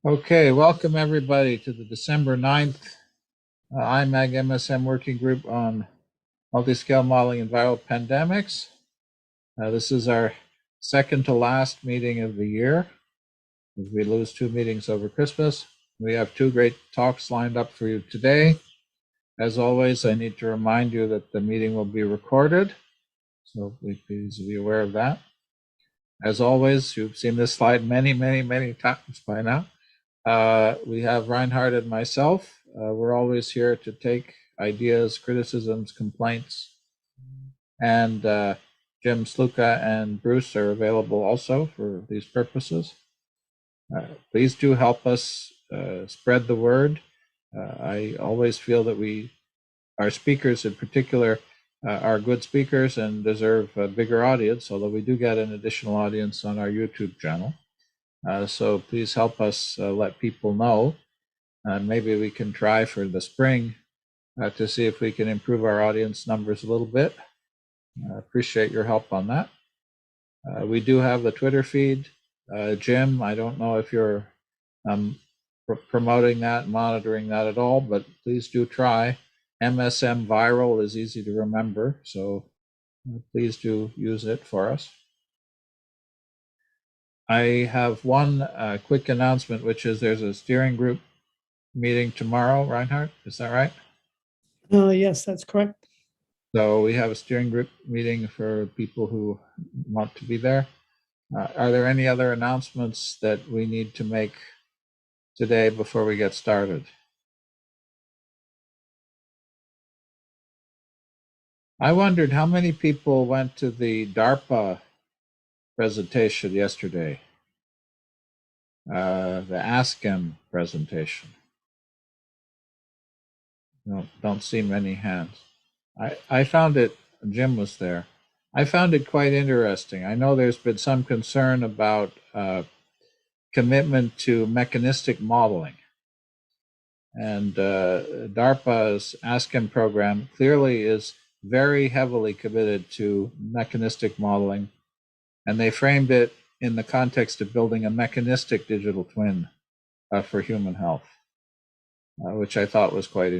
Okay, welcome everybody to the December 9th IMAG MSM Working Group on Multiscale Modeling and Viral Pandemics. This is our second to last meeting of the year, as we lose two meetings over Christmas. We have two great talks lined up for you today. As always, I need to remind you that the meeting will be recorded, so please be aware of that. As always, you've seen this slide many times by now. We have Reinhard and myself. We're always here to take ideas, criticisms, complaints, and Jim Sluka and Bruce are available also for these purposes. Please do help us spread the word. I always feel that our speakers in particular, are good speakers and deserve a bigger audience, although we do get an additional audience on our YouTube channel. So please help us let people know. Maybe we can try for the spring to see if we can improve our audience numbers a little bit. Appreciate your help on that. We do have the Twitter feed. Jim, I don't know if you're promoting that, monitoring that at all, but please do try. MSM Viral is easy to remember, so please do use it for us. I have one quick announcement, which is there's a steering group meeting tomorrow, Reinhard, is that right? Yes, that's correct. So we have a steering group meeting for people who want to be there. Are there any other announcements that we need to make today before we get started? I wondered how many people went to the DARPA presentation yesterday, the ASCEM presentation. No, don't see many hands. I found it, Jim was there. I found it quite interesting. I know there's been some concern about commitment to mechanistic modeling. And DARPA's ASCEM program clearly is very heavily committed to mechanistic modeling. And they framed it in the context of building a mechanistic digital twin for human health, which I thought was quite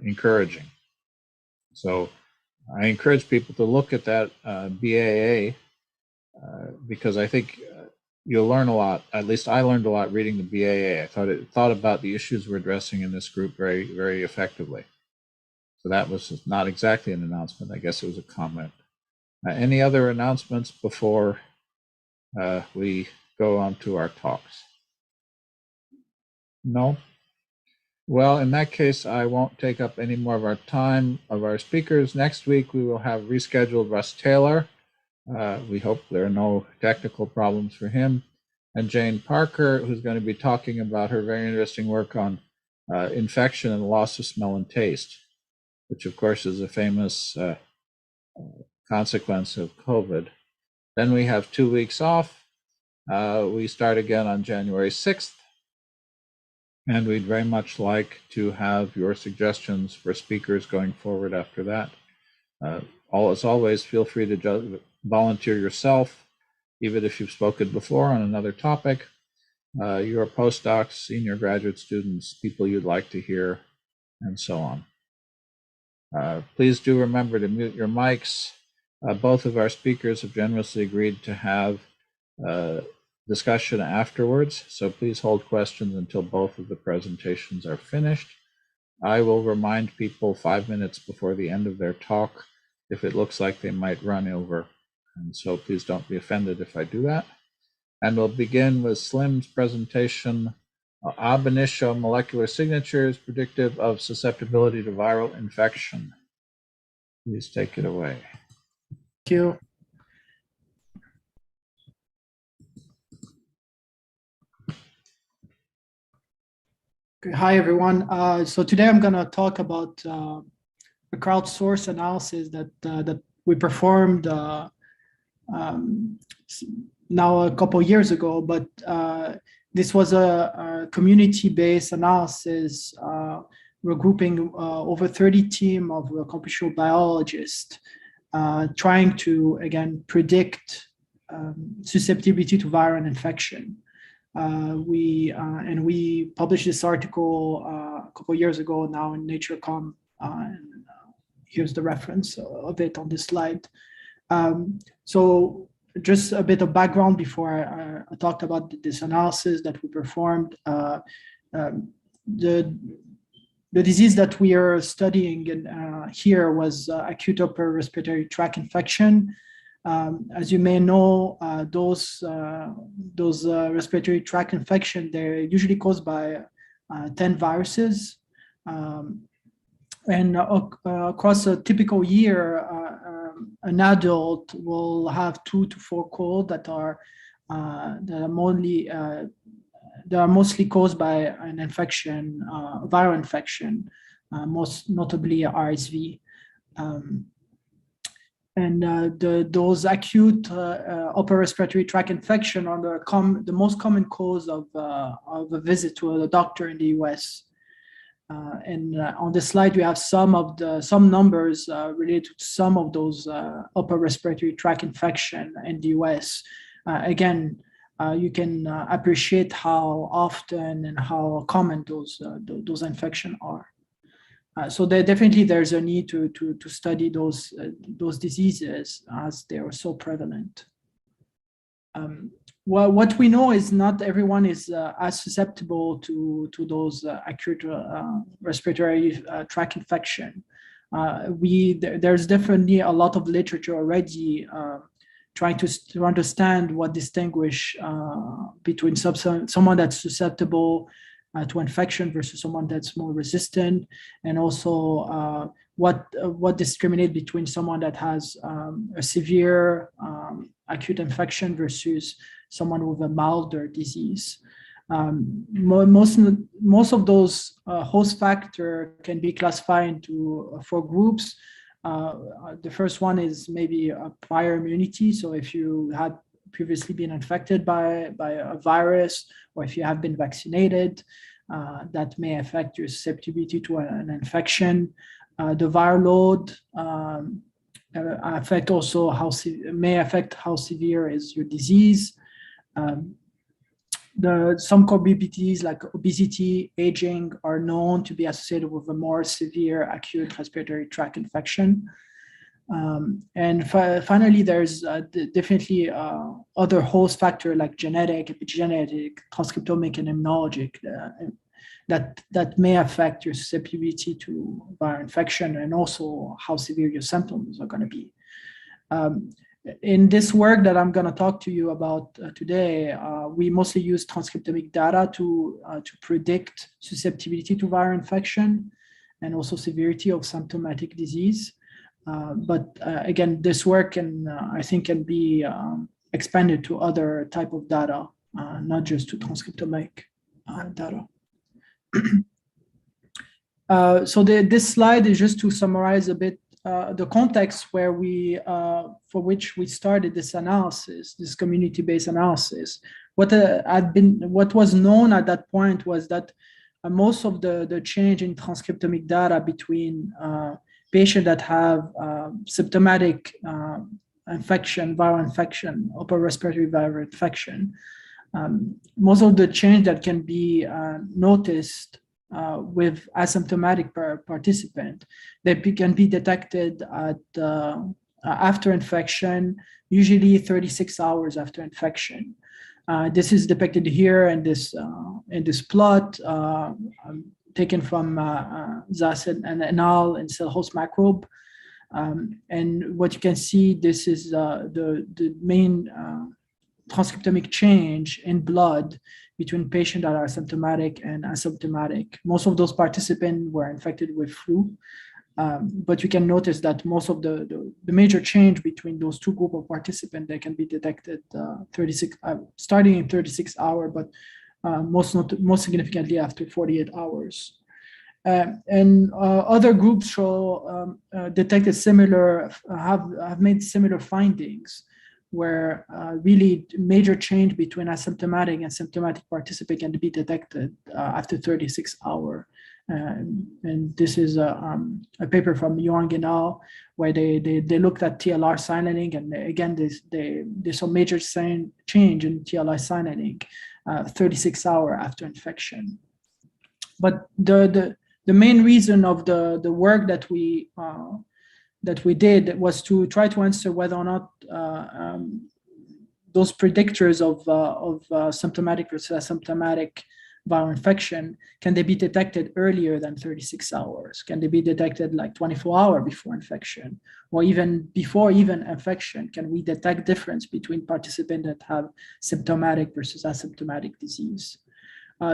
encouraging. So I encourage people to look at that BAA because I think you'll learn a lot. At least I learned a lot reading the BAA. I thought about the issues we're addressing in this group very effectively. So that was not exactly an announcement. I guess it was a comment. Any other announcements before we go on to our talks? No? Well, in that case, I won't take up any more of our time of our speakers. Next week, we will have rescheduled Russ Taylor. We hope there are no technical problems for him. And Jane Parker, who's going to be talking about her very interesting work on infection and loss of smell and taste, which of course is a famous consequence of COVID. Then we have 2 weeks off. We start again on January 6th. And we'd very much like to have your suggestions for speakers going forward after that. As always, feel free to volunteer yourself, even if you've spoken before on another topic. Your postdocs, senior graduate students, people you'd like to hear, and so on. Please do remember to mute your mics. Both of our speakers have generously agreed to have discussion afterwards, so please hold questions until both of the presentations are finished. I will remind people 5 minutes before the end of their talk if it looks like they might run over, and so please don't be offended if I do that. And we'll begin with Slim's presentation, ab initio molecular signatures predictive of susceptibility to viral infection. Please take it away. Thank you. Hi, everyone. So today I'm going to talk about a crowdsourced analysis that we performed now a couple of years ago, but this was a community-based analysis regrouping over 30 teams of computational biologists trying to, again, predict susceptibility to viral infection. We published this article a couple of years ago now in Nature.com. Here's the reference of it on this slide. So just a bit of background before I talked about this analysis that we performed. The disease that we are studying here was acute upper respiratory tract infection. As you may know, those respiratory tract infection, they're usually caused by 10 viruses. And across a typical year, an adult will have 2 to 4 colds that are mostly caused by an infection, viral infection, most notably RSV. Those acute upper respiratory tract infection are the most common cause of a visit to a doctor in the US. On this slide, we have some numbers related to some of those upper respiratory tract infection in the US. Again, you can appreciate how often and how common those infections are. So there's a need to study those diseases as they are so prevalent. Well, what we know is not everyone is as susceptible to those acute respiratory tract infection. There's definitely a lot of literature already trying to understand what distinguish between someone that's susceptible to infection versus someone that's more resistant, and also what discriminate between someone that has a severe acute infection versus someone with a milder disease. Most of those host factor can be classified into 4 groups. The first one is maybe a prior immunity. So if you had previously been infected by a virus, or if you have been vaccinated, that may affect your susceptibility to an infection. The viral load may affect how severe is your disease. Some comorbidities like obesity, aging are known to be associated with a more severe acute respiratory tract infection. Finally, there's definitely other host factors like genetic, epigenetic, transcriptomic, and immunologic that may affect your susceptibility to viral infection, and also how severe your symptoms are going to be. In this work that I'm going to talk to you about today, we mostly use transcriptomic data to predict susceptibility to viral infection and also severity of symptomatic disease. But again, this work I think can be expanded to other type of data, not just to transcriptomic data. So this slide is just to summarize a bit the context where for which we started this analysis, this community-based analysis. What was known at that point was that most of the change in transcriptomic data between patients that have symptomatic infection, viral infection, upper respiratory viral infection, most of the change that can be noticed with asymptomatic participant, they can be detected at after infection, usually 36 hours after infection. This is depicted here in this plot taken from Zasset and al. In cell host microbe. And what you can see, this is the main transcriptomic change in blood between patients that are symptomatic and asymptomatic. Most of those participants were infected with flu, but you can notice that most of the major change between those 2 groups of participants, they can be detected starting in 36 hours, but most significantly after 48 hours. Other groups detected have made similar findings, where really major change between asymptomatic and symptomatic participant can be detected after 36 hours. And this is a paper from Yang et al., where they looked at TLR signaling, and again, they saw major change in TLR signaling 36 hours after infection. But the main reason of the work that we did was to try to answer whether or not those predictors of symptomatic versus asymptomatic viral infection, can they be detected earlier than 36 hours? Can they be detected like 24 hours before infection? Or even before infection, can we detect difference between participants that have symptomatic versus asymptomatic disease?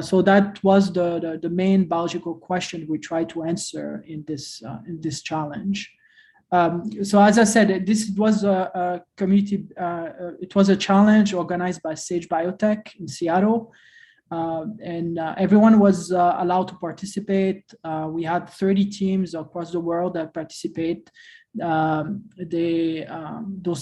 So that was the main biological question we tried to answer in this challenge. So as I said, this was a community, it was a challenge organized by Sage Biotech in Seattle. And everyone was allowed to participate. We had 30 teams across the world that participate. Those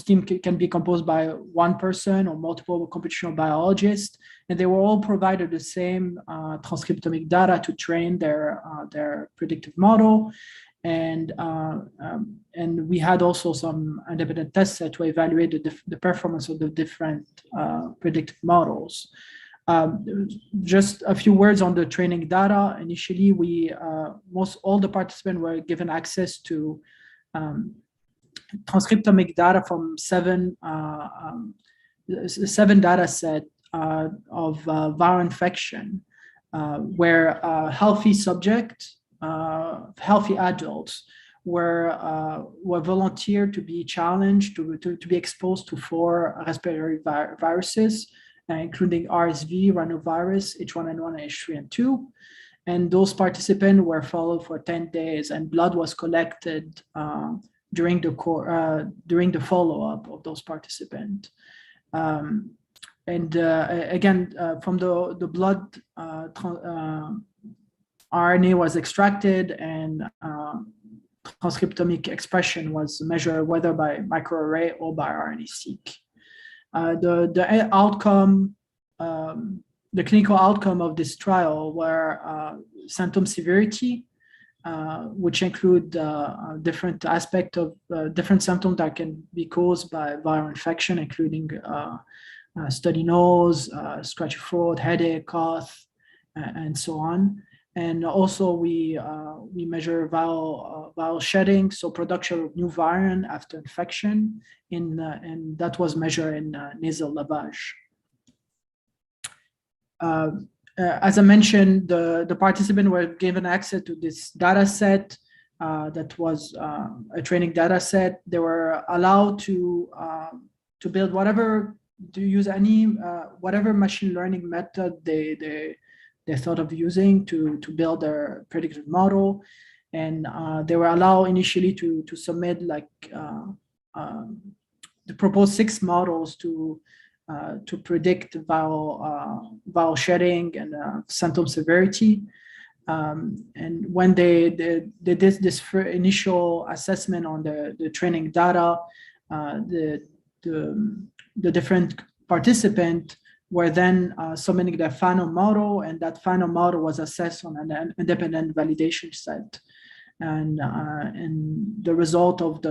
teams can be composed by one person or multiple computational biologists, and they were all provided the same transcriptomic data to train their predictive model. And we had also some independent test set to evaluate the performance of the different predictive models. Just a few words on the training data. Initially, all the participants were given access to transcriptomic data from seven data set of viral infection, where healthy subjects, healthy adults were volunteered to be challenged to be exposed to 4 respiratory viruses, including RSV, Rhinovirus, H1N1, H3N2. And those participants were followed for 10 days, and blood was collected during the follow-up of those participants. Again, from the blood, RNA was extracted, and transcriptomic expression was measured whether by microarray or by RNA-seq. The outcome, the clinical outcome of this trial were symptom severity, which include different aspects of different symptoms that can be caused by viral infection, including study nose, scratchy throat, headache, cough, and so on. And also we measure viral shedding, so production of new variant after infection, and that was measured in nasal lavage. As I mentioned, the participants were given access to this data set that was a training data set. They were allowed to build whatever machine learning method they thought of using to build their predictive model. And they were allowed initially to submit to propose 6 models to predict viral shedding and symptom severity. And when they did this initial assessment on the training data, the different participants were then submitting their final model, and that final model was assessed on an independent validation set. And the result of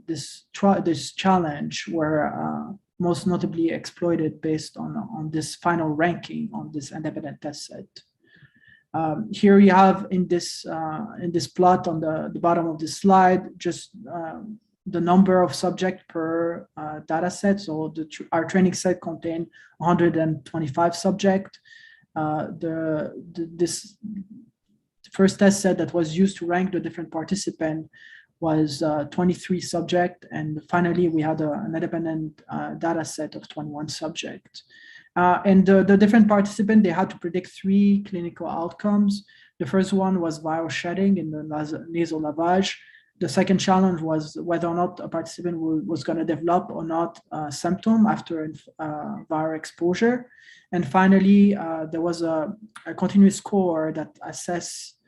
this challenge were most notably exploited based on this final ranking on this independent test set. Here you have in this plot on the bottom of the slide just the number of subjects per data set. So our training set contained 125 subjects. This first test set that was used to rank the different participants was 23 subjects, and finally we had an independent data set of 21 subjects. And the different participants, they had to predict 3 clinical outcomes. The first one was viral shedding in the nasal lavage. The second challenge was whether or not a participant was going to develop or not symptom after viral exposure. And finally, there was a continuous score that assessed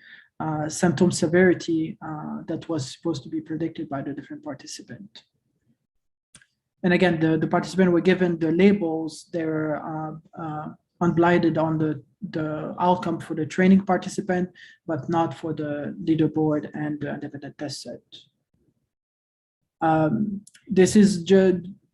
symptom severity that was supposed to be predicted by the different participants. And again, the participants were given the labels. They were unblinded on the outcome for the training participant, but not for the leaderboard and the independent test set. This is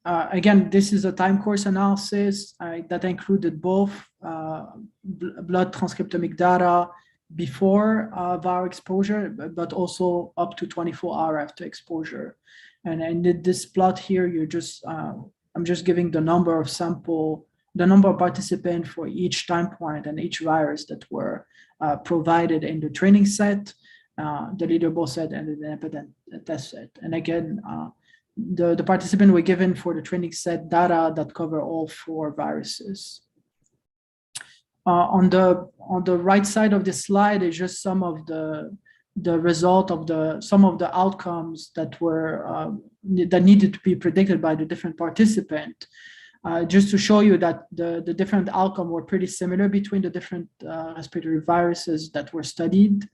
Again, this is a time course analysis that included both blood transcriptomic data before viral exposure, but also up to 24 hours after exposure. And in this plot here, I'm just giving the number of participants for each time point and each virus that were provided in the training set, the leaderboard set, and the independent test set. And again, the participants were given for the training set data that cover all 4 viruses. On the right side of the slide is just some of the result of some of the outcomes that were that needed to be predicted by the different participants. Just to show you that the different outcomes were pretty similar between the different respiratory viruses that were studied.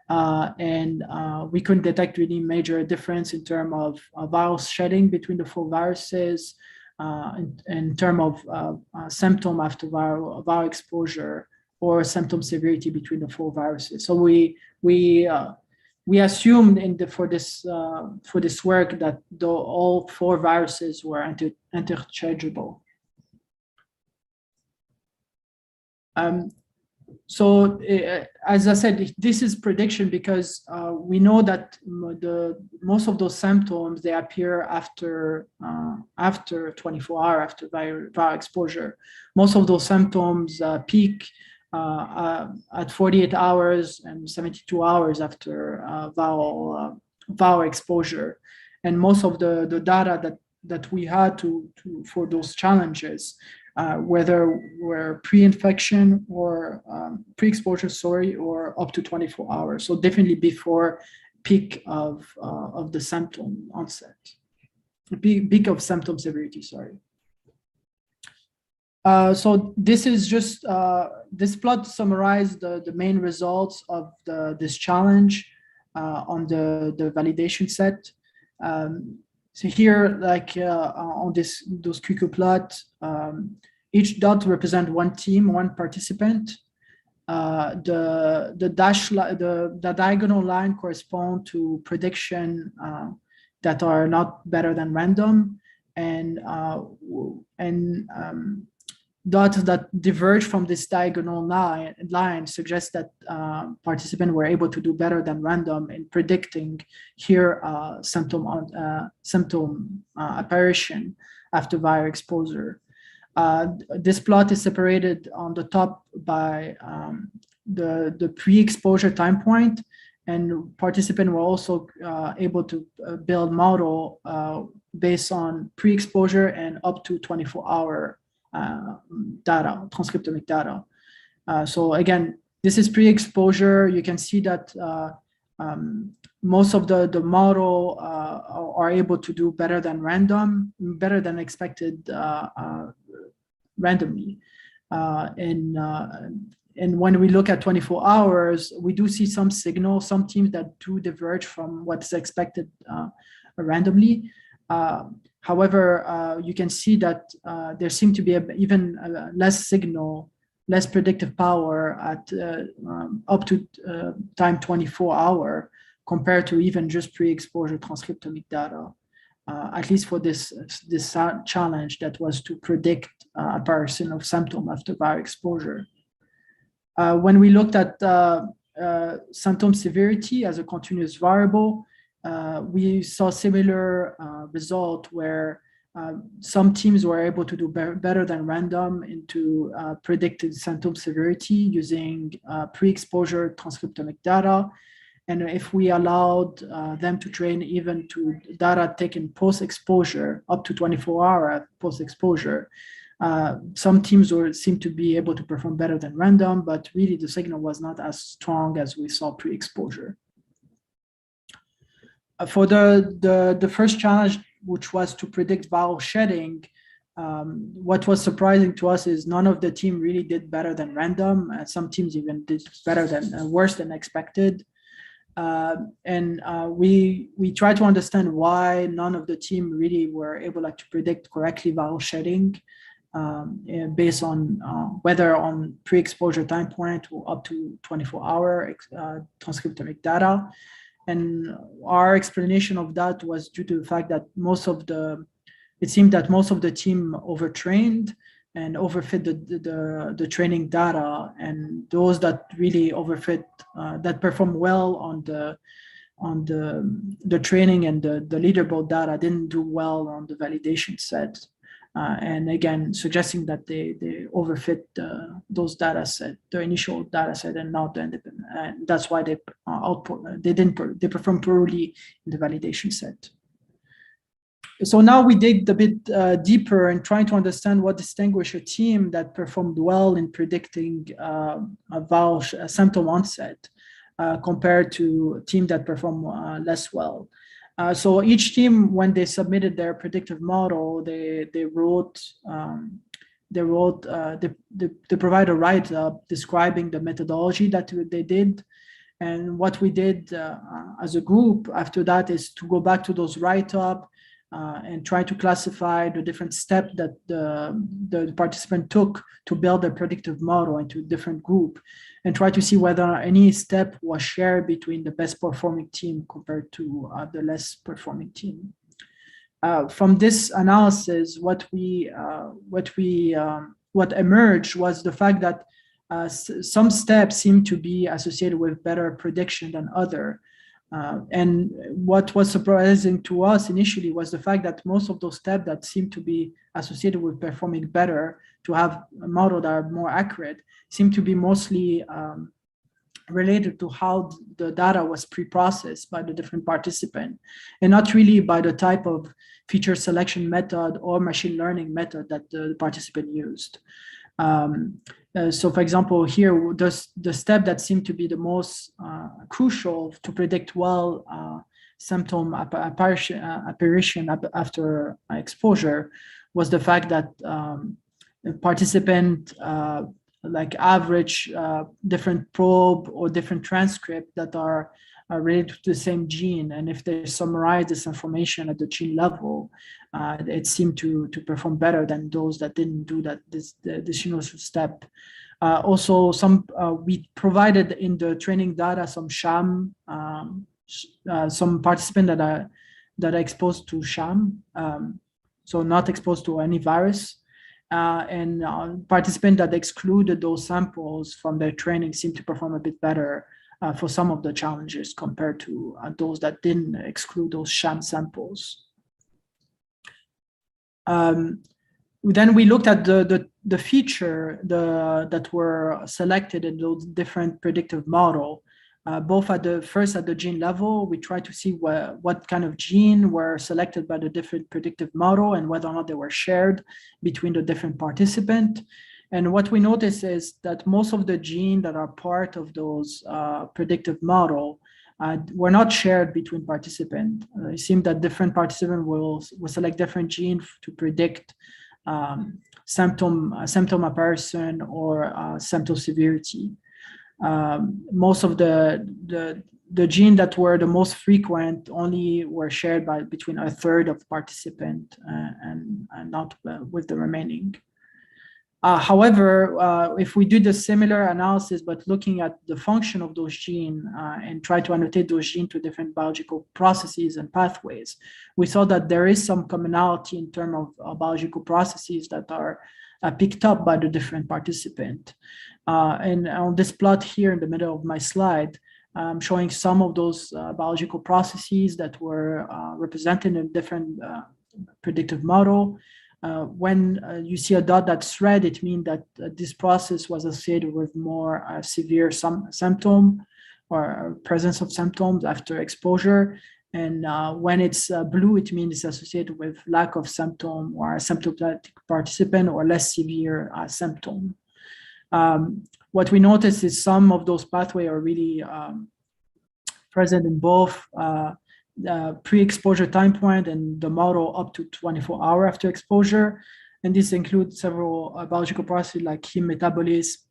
And we couldn't detect any major difference in terms of viral shedding between the 4 viruses, in terms of symptom after viral exposure, or symptom severity between the 4 viruses. So we assumed for this work that all 4 viruses were interchangeable. So as I said, this is prediction because we know that most of those symptoms, they appear after 24 hours after viral exposure. Most of those symptoms peak at 48 hours and 72 hours after viral exposure. And most of the data that we had for those challenges, whether we're pre-infection or pre-exposure, or up to 24 hours. So definitely before peak of the symptom onset, peak of symptom severity, sorry. So this is just, this plot summarized the main results of this challenge on the validation set. So here, like on those QQ plot, each dot represent one team, one participant. The diagonal line correspond to prediction that are not better than random, and dots that diverge from this diagonal line suggest that participants were able to do better than random in predicting here symptom apparition after viral exposure. This plot is separated on the top by the pre-exposure time point, and participants were also able to build model based on pre-exposure and up to 24-hour data, transcriptomic data. So again, this is pre-exposure. You can see that most of the model are able to do better than expected randomly. And when we look at 24 hours, we do see some signal, some teams that do diverge from what's expected randomly. However, you can see that there seemed to be even less signal, less predictive power at up to time 24 hours compared to even just pre-exposure transcriptomic data, at least for this challenge that was to predict apparition of symptom after viral exposure. When we looked at symptom severity as a continuous variable, we saw similar result where some teams were able to do better than random into predicted symptom severity using pre-exposure transcriptomic data. And if we allowed them to train even to data taken post-exposure, up to 24 hours post-exposure, some teams seem to be able to perform better than random, but really the signal was not as strong as we saw pre-exposure. For the first challenge, which was to predict viral shedding, what was surprising to us is none of the team really did better than random. Some teams even did better than worse than expected. We tried to understand why none of the team really were able to predict correctly viral shedding based on whether on pre-exposure time point or up to 24-hour transcriptomic data. And our explanation of that was due to the fact that most of the it seemed that most of the team overtrained and overfit the training data, and those that really overfit, that perform well on the training and the leaderboard data didn't do well on the validation set. And again, suggesting that they overfit those data set, the initial data set, and not the independent. And that's why they they perform poorly in the validation set. So now we dig a bit deeper and trying to understand what distinguishes a team that performed well in predicting a vowel symptom onset compared to a team that performed less well. So each team, when they submitted their predictive model, they provide a write-up describing the methodology that they did. And what we did as a group after that is to go back to those write-up and try to classify the different steps that the participant took to build their predictive model into a different group, and try to see whether any step was shared between the best performing team compared to the less performing team. From this analysis, what emerged was the fact that some steps seem to be associated with better prediction than other. And what was surprising to us initially was the fact that most of those steps that seem to be associated with performing better, to have a model that are more accurate, seem to be mostly related to how the data was pre-processed by the different participants, and not really by the type of feature selection method or machine learning method that the participant used. So for example, here, the step that seemed to be the most crucial to predict well symptom apparition after exposure was the fact that the participant like average different probe or different transcript that are related to the same gene, and if they summarize this information at the gene level, it seemed to perform better than those that didn't do that this additional step. Also, we provided in the training data some sham, some participants that are exposed to sham, so not exposed to any virus. And participants that excluded those samples from their training seem to perform a bit better for some of the challenges compared to those that didn't exclude those sham samples. Then we looked at the feature that were selected in those different predictive model. Both at the gene level, we tried to see what kind of gene were selected by the different predictive model and whether or not they were shared between the different participants. And what we notice is that most of the genes that are part of those predictive model were not shared between participants. It seemed that different participants will select different genes to predict symptom apparition or symptom severity. Most of the genes that were the most frequent only were shared between a third of participants and not with the remaining. However, if we do the similar analysis, but looking at the function of those genes and try to annotate those genes to different biological processes and pathways, we saw that there is some commonality in terms of biological processes that are picked up by the different participants. And on this plot here in the middle of my slide, I'm showing some of those biological processes that were represented in different predictive model. When you see a dot that's red, it means that this process was associated with more severe symptom or presence of symptoms after exposure. And when it's blue, it means it's associated with lack of symptom or symptomatic participant or less severe symptom. What we notice is some of those pathways are really present in both pre-exposure time point and the model up to 24 hours after exposure. And this includes several biological processes like heme metabolism,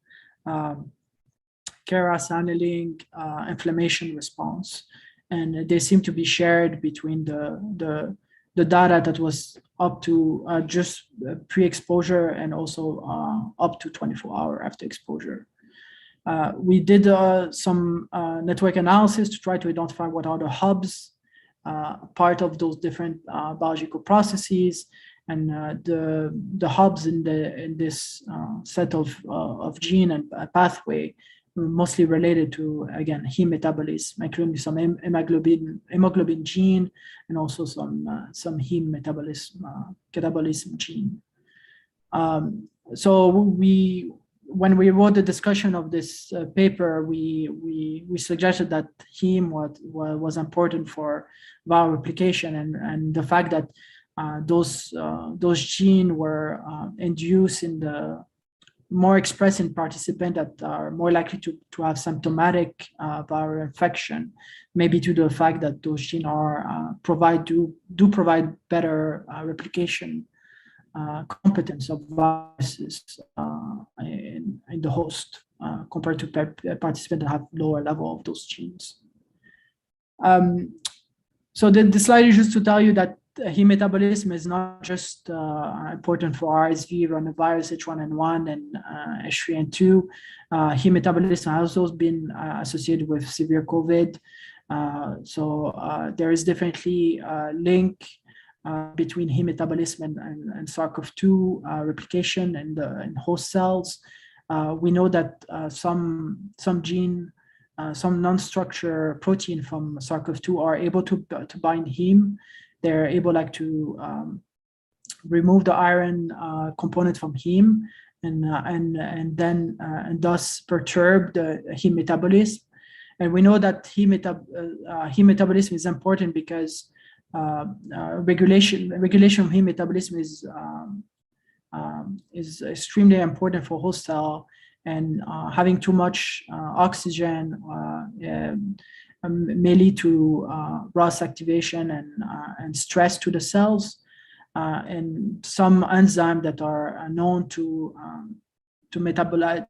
KRAS signaling, inflammation response. And they seem to be shared between the data that was up to just pre-exposure and also up to 24 hours after exposure. We did some network analysis to try to identify what are the hubs part of those different biological processes. and the hubs in this set of gene and pathway mostly related to, again, heme metabolism, including some hemoglobin gene and also some heme catabolism gene. So when we wrote the discussion of this paper, we suggested that heme was important for viral replication, and the fact that those genes were induced in the more expressed in participants that are more likely to have symptomatic viral infection, maybe due to the fact that those genes are do provide better replication competence of viruses in the host compared to participants that have lower level of those genes. So the slide is just to tell you that heme metabolism is not just important for RSV, rhinovirus, H1N1, and H3N2. Heme metabolism has also been associated with severe COVID. So there is definitely a link between heme metabolism and SARS-CoV-2 replication in host cells. We know that some gene, some non-structure protein from SARS-CoV-2 are able to bind heme. They're able to remove the iron component from heme and thus perturb the heme metabolism. And we know that heme metabolism is important because regulation of heme metabolism is extremely important for host cell, and having too much oxygen may lead to ROS activation and stress to the cells, and some enzymes that are known to metabolize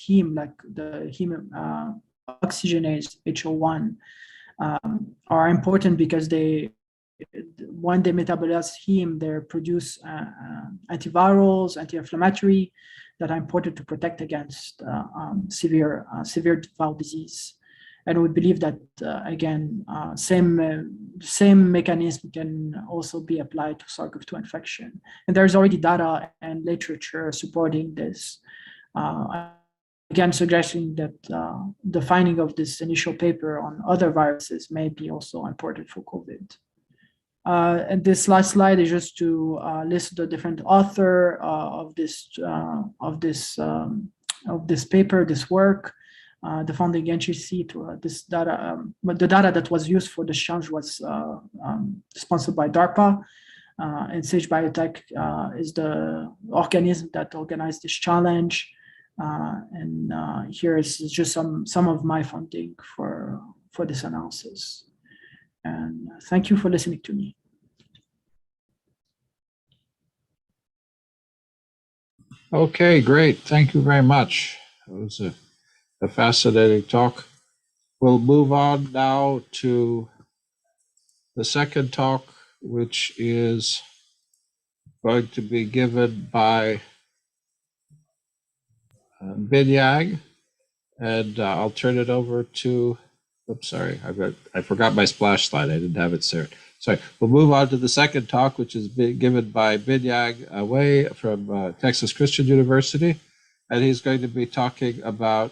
heme, like the heme oxygenase HO1, are important because when they metabolize heme, they produce antivirals, anti-inflammatory that are important to protect against severe bowel disease. And we believe that again, same mechanism can also be applied to SARS-CoV-2 infection. And there's already data and literature supporting this. Again, suggesting that the finding of this initial paper on other viruses may be also important for COVID. And this last slide is just to list the different author of this paper, this work. The founding agency to this data, but the data that was used for this challenge was sponsored by DARPA, and Sage Biotech is the organism that organized this challenge. And here is just some of my funding for this analysis. And thank you for listening to me. Okay, great. Thank you very much. It was a fascinating talk. We'll move on now to the second talk, which is going to be given by Binyag, and I'll turn it over to, oops, sorry, I forgot my splash slide. I didn't have it there. Sorry, we'll move on to the second talk, which is given by Binyag Wei from Texas Christian University, and he's going to be talking about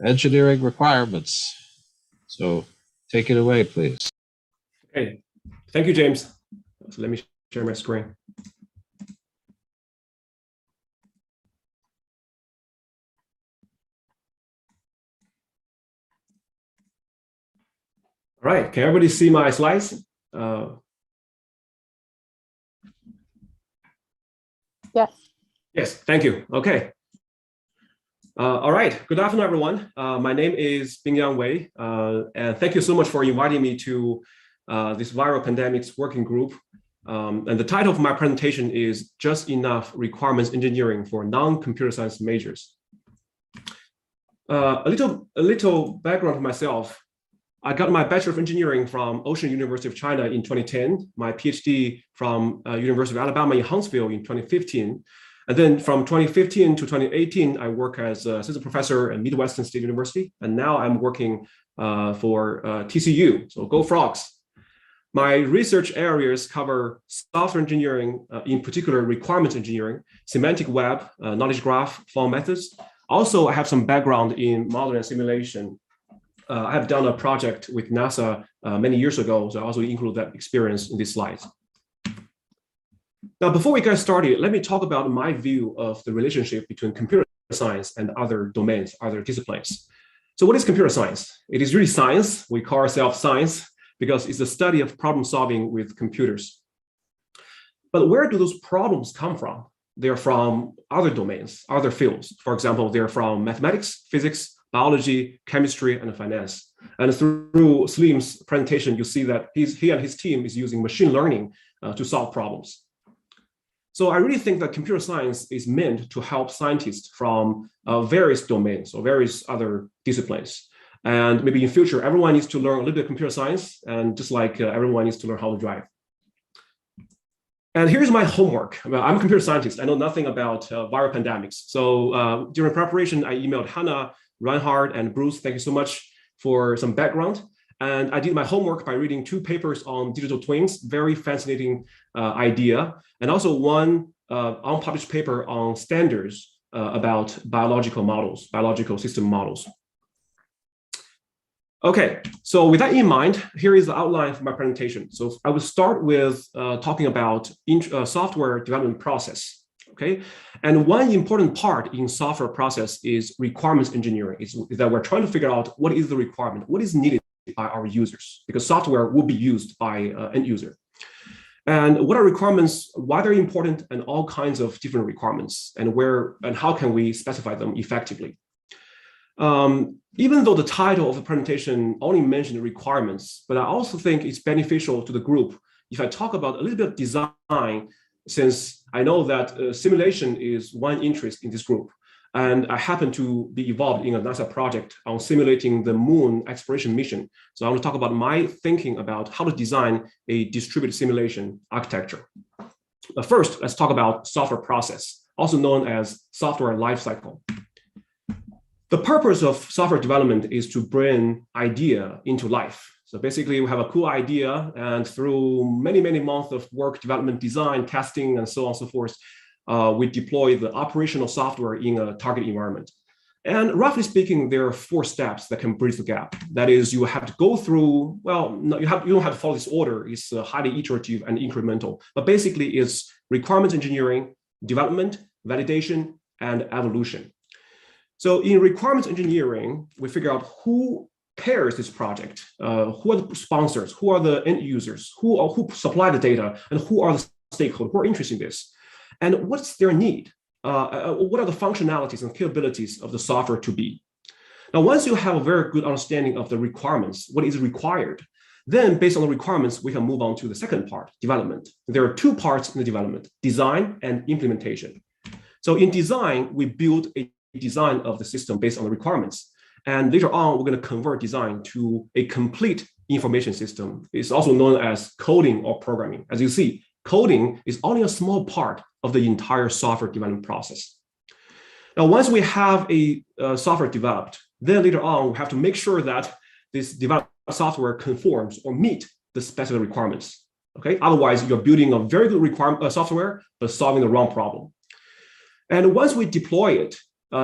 engineering requirements. So take it away, please. Okay, thank you, James. So let me share my screen. All right, can everybody see my slides? Yes. Yes, thank you. Okay. All right, good afternoon, everyone. My name is Bingyang Wei, and thank you so much for inviting me to this viral pandemics working group. And the title of my presentation is Just Enough Requirements Engineering for Non-Computer Science Majors. A little background of myself. I got my Bachelor of Engineering from Ocean University of China in 2010, my PhD from University of Alabama in Huntsville in 2015. And then from 2015 to 2018, I work as an assistant professor at Midwestern State University. And now I'm working for TCU, so go Frogs. My research areas cover software engineering, in particular requirements engineering, semantic web, knowledge graph, form methods. Also, I have some background in modeling and simulation. I have done a project with NASA many years ago, so I also include that experience in these slides. Now, before we get started, let me talk about my view of the relationship between computer science and other domains, other disciplines. So what is computer science? It is really science. We call ourselves science because it's the study of problem solving with computers. But where do those problems come from? They're from other domains, other fields. For example, they're from mathematics, physics, biology, chemistry, and finance. And through Slim's presentation, you see that he and his team is using machine learning to solve problems. So I really think that computer science is meant to help scientists from various domains or various other disciplines. And maybe in future, everyone needs to learn a little bit of computer science, and just like everyone needs to learn how to drive. And here's my homework. I'm a computer scientist. I know nothing about viral pandemics. So during preparation, I emailed Hannah, Reinhard, and Bruce. Thank you so much for some background. And I did my homework by reading 2 papers on digital twins, very fascinating idea, and also one unpublished paper on standards about biological models, biological system models. Okay, so with that in mind, here is the outline for my presentation. So I will start with talking about software development process. Okay, and one important part in software process is requirements engineering. Is that we're trying to figure out what is the requirement, what is needed by our users, because software will be used by end user. And what are requirements, why they're important, and all kinds of different requirements, and where and how can we specify them effectively. Even though the title of the presentation only mentioned requirements, but I also think it's beneficial to the group if I talk about a little bit of design, since I know that simulation is one interest in this group. And I happen to be involved in a NASA project on simulating the moon exploration mission. So I want to talk about my thinking about how to design a distributed simulation architecture. But first, let's talk about software process, also known as software lifecycle. The purpose of software development is to bring idea into life. So basically, we have a cool idea, and through many, many months of work, development, design, testing, and so on and so forth, we deploy the operational software in a target environment. And roughly speaking, there are 4 steps that can bridge the gap. That is, you have to go through, well, no, you don't have to follow this order. It's highly iterative and incremental. But basically, it's requirements engineering, development, validation, and evolution. So in requirements engineering, we figure out who pairs this project, who are the sponsors, who are the end users, who supply the data, and who are the stakeholders who are interested in this, and what's their need, what are the functionalities and capabilities of the software to be. Now, once you have a very good understanding of the requirements, what is required, then based on the requirements, we can move on to the second part, development. There are 2 parts in the development, design and implementation. So in design, we build a design of the system based on the requirements. And later on, we're going to convert design to a complete information system. It's also known as coding or programming. As you see, coding is only a small part of the entire software development process. Now, once we have a software developed, then later on, we have to make sure that this developed software conforms or meet the specific requirements. Okay, otherwise, you're building a very good software, but solving the wrong problem. And once we deploy it,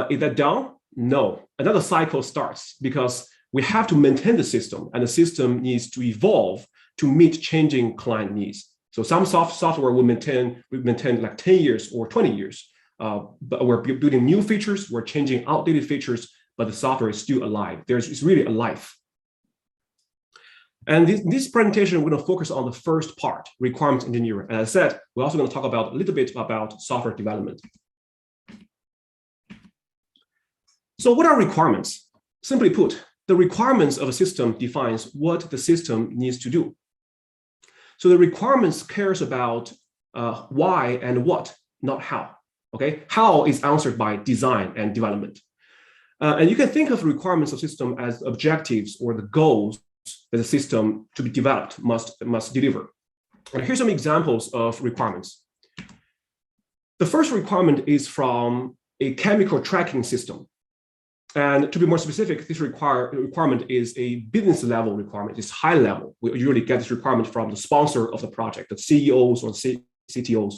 is that done? No, another cycle starts because we have to maintain the system, and the system needs to evolve to meet changing client needs. So some software will maintain like 10 years or 20 years, but we're building new features, we're changing outdated features, but the software is still alive. It's really a life. And this presentation, we're going to focus on the first part, requirements engineering. And as I said, we're also going to talk about a little bit about software development. So what are requirements? Simply put, the requirements of a system defines what the system needs to do. So the requirements cares about why and what, not how. Okay, how is answered by design and development. And you can think of requirements of system as objectives or the goals that the system to be developed must deliver. And here's some examples of requirements. The first requirement is from a chemical tracking system. And to be more specific, this requirement is a business level requirement. It's high level. We usually get this requirement from the sponsor of the project, the CEOs or CTOs.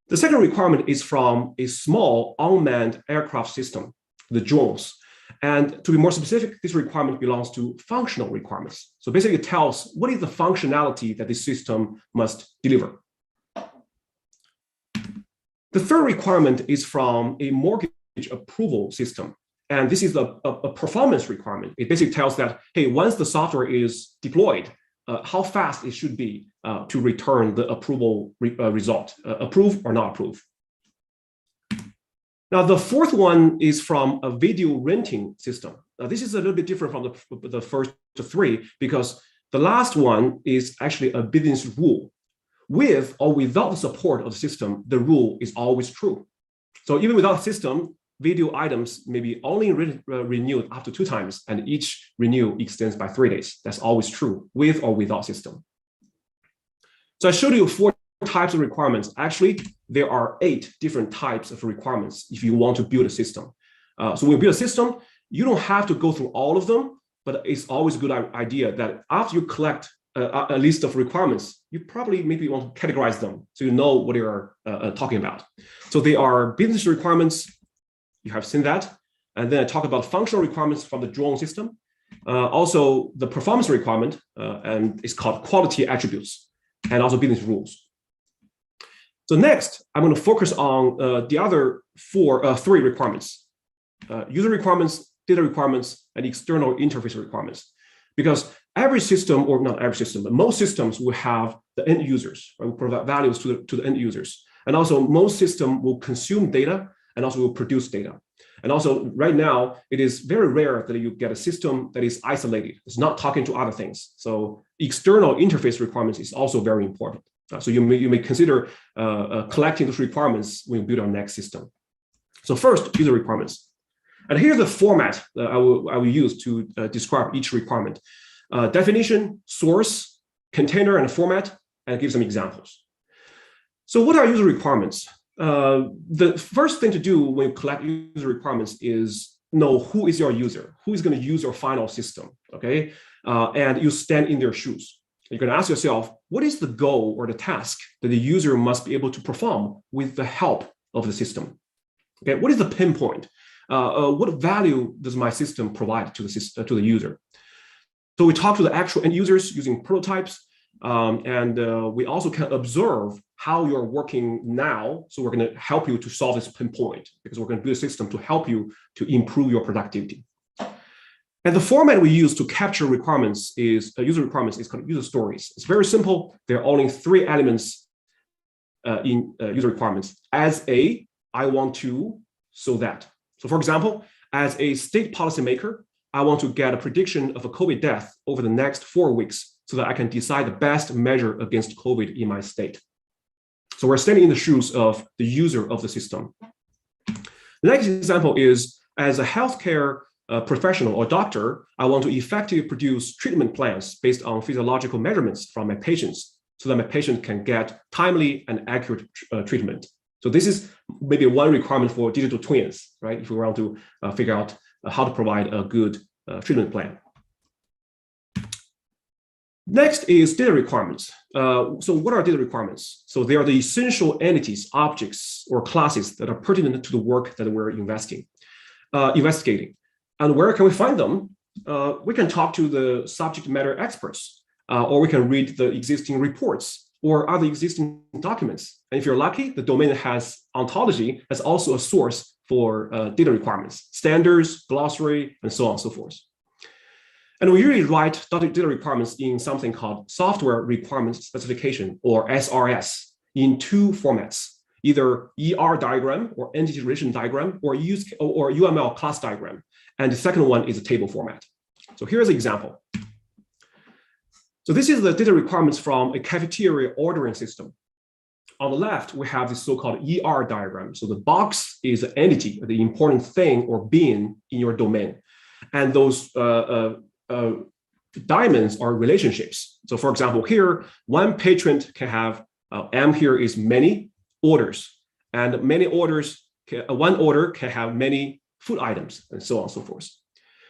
The second requirement is from a small unmanned aircraft system, the drones. And to be more specific, this requirement belongs to functional requirements. So basically it tells what is the functionality that this system must deliver. The third requirement is from a mortgage approval system. And this is a performance requirement. It basically tells that, hey, once the software is deployed, how fast it should be to return the approval result, approve or not approve. Now, the fourth one is from a video renting system. Now, this is a little bit different from the first three, because the last one is actually a business rule. With or without the support of the system, the rule is always true. So even without a system, video items may be only renewed up to 2 times, and each renew extends by 3 days. That's always true, with or without system. So I showed you 4 types of requirements. Actually, there are 8 different types of requirements if you want to build a system. So when you build a system, you don't have to go through all of them, but it's always a good idea that after you collect a list of requirements, you probably maybe want to categorize them so you know what you're talking about. So they are business requirements. You have seen that. And then I talk about functional requirements from the drone system. Also the performance requirement, and it's called quality attributes, and also business rules. So next, I'm going to focus on the other 3 requirements: user requirements, data requirements, and external interface requirements. Because every system, or not every system, but most systems will have the end users, right? Will provide values to the end users. And also most systems will consume data and also will produce data. And also right now, it is very rare that you get a system that is isolated. It's not talking to other things. So external interface requirements is also very important. So you may consider collecting those requirements when you build our next system. So first, user requirements. And here's the format that I will use to describe each requirement. Definition, source, container, and format, and give some examples. So what are user requirements? The first thing to do when you collect user requirements is know who is your user, who is going to use your final system, okay? And you stand in their shoes. You're going to ask yourself, what is the goal or the task that the user must be able to perform with the help of the system? Okay, what is the pinpoint? What value does my system provide to the system, to the user? So we talk to the actual end users using prototypes, and we also can observe how you're working now. So we're going to help you to solve this pinpoint, because we're going to build a system to help you to improve your productivity. And the format we use to capture requirements is user requirements is called user stories. It's very simple. There are only 3 elements in user requirements: as a, I want to, so that. So for example, as a state policymaker, I want to get a prediction of a COVID death over the next 4 weeks so that I can decide the best measure against COVID in my state. So we're standing in the shoes of the user of the system. The next example is, as a healthcare professional or doctor, I want to effectively produce treatment plans based on physiological measurements from my patients so that my patient can get timely and accurate treatment. So this is maybe one requirement for digital twins, right? If we want to figure out how to provide a good treatment plan. Next is data requirements. So what are data requirements? So they are the essential entities, objects, or classes that are pertinent to the work that we're investigating. And where can we find them? We can talk to the subject matter experts, or we can read the existing reports or other existing documents. And if you're lucky, the domain has ontology as also a source for data requirements, standards, glossary, and so on and so forth. And we usually write data requirements in something called software requirements specification, or SRS, in 2 formats, either ER diagram or entity relation diagram, or UML class diagram. And the second one is a table format. So here's an example. So this is the data requirements from a cafeteria ordering system. On the left, we have this so-called ER diagram. So the box is an entity, the important thing or being in your domain. And those diamonds are relationships. So for example, here, one patron can have, M here is many orders. And many orders, one order can have many food items, and so on and so forth.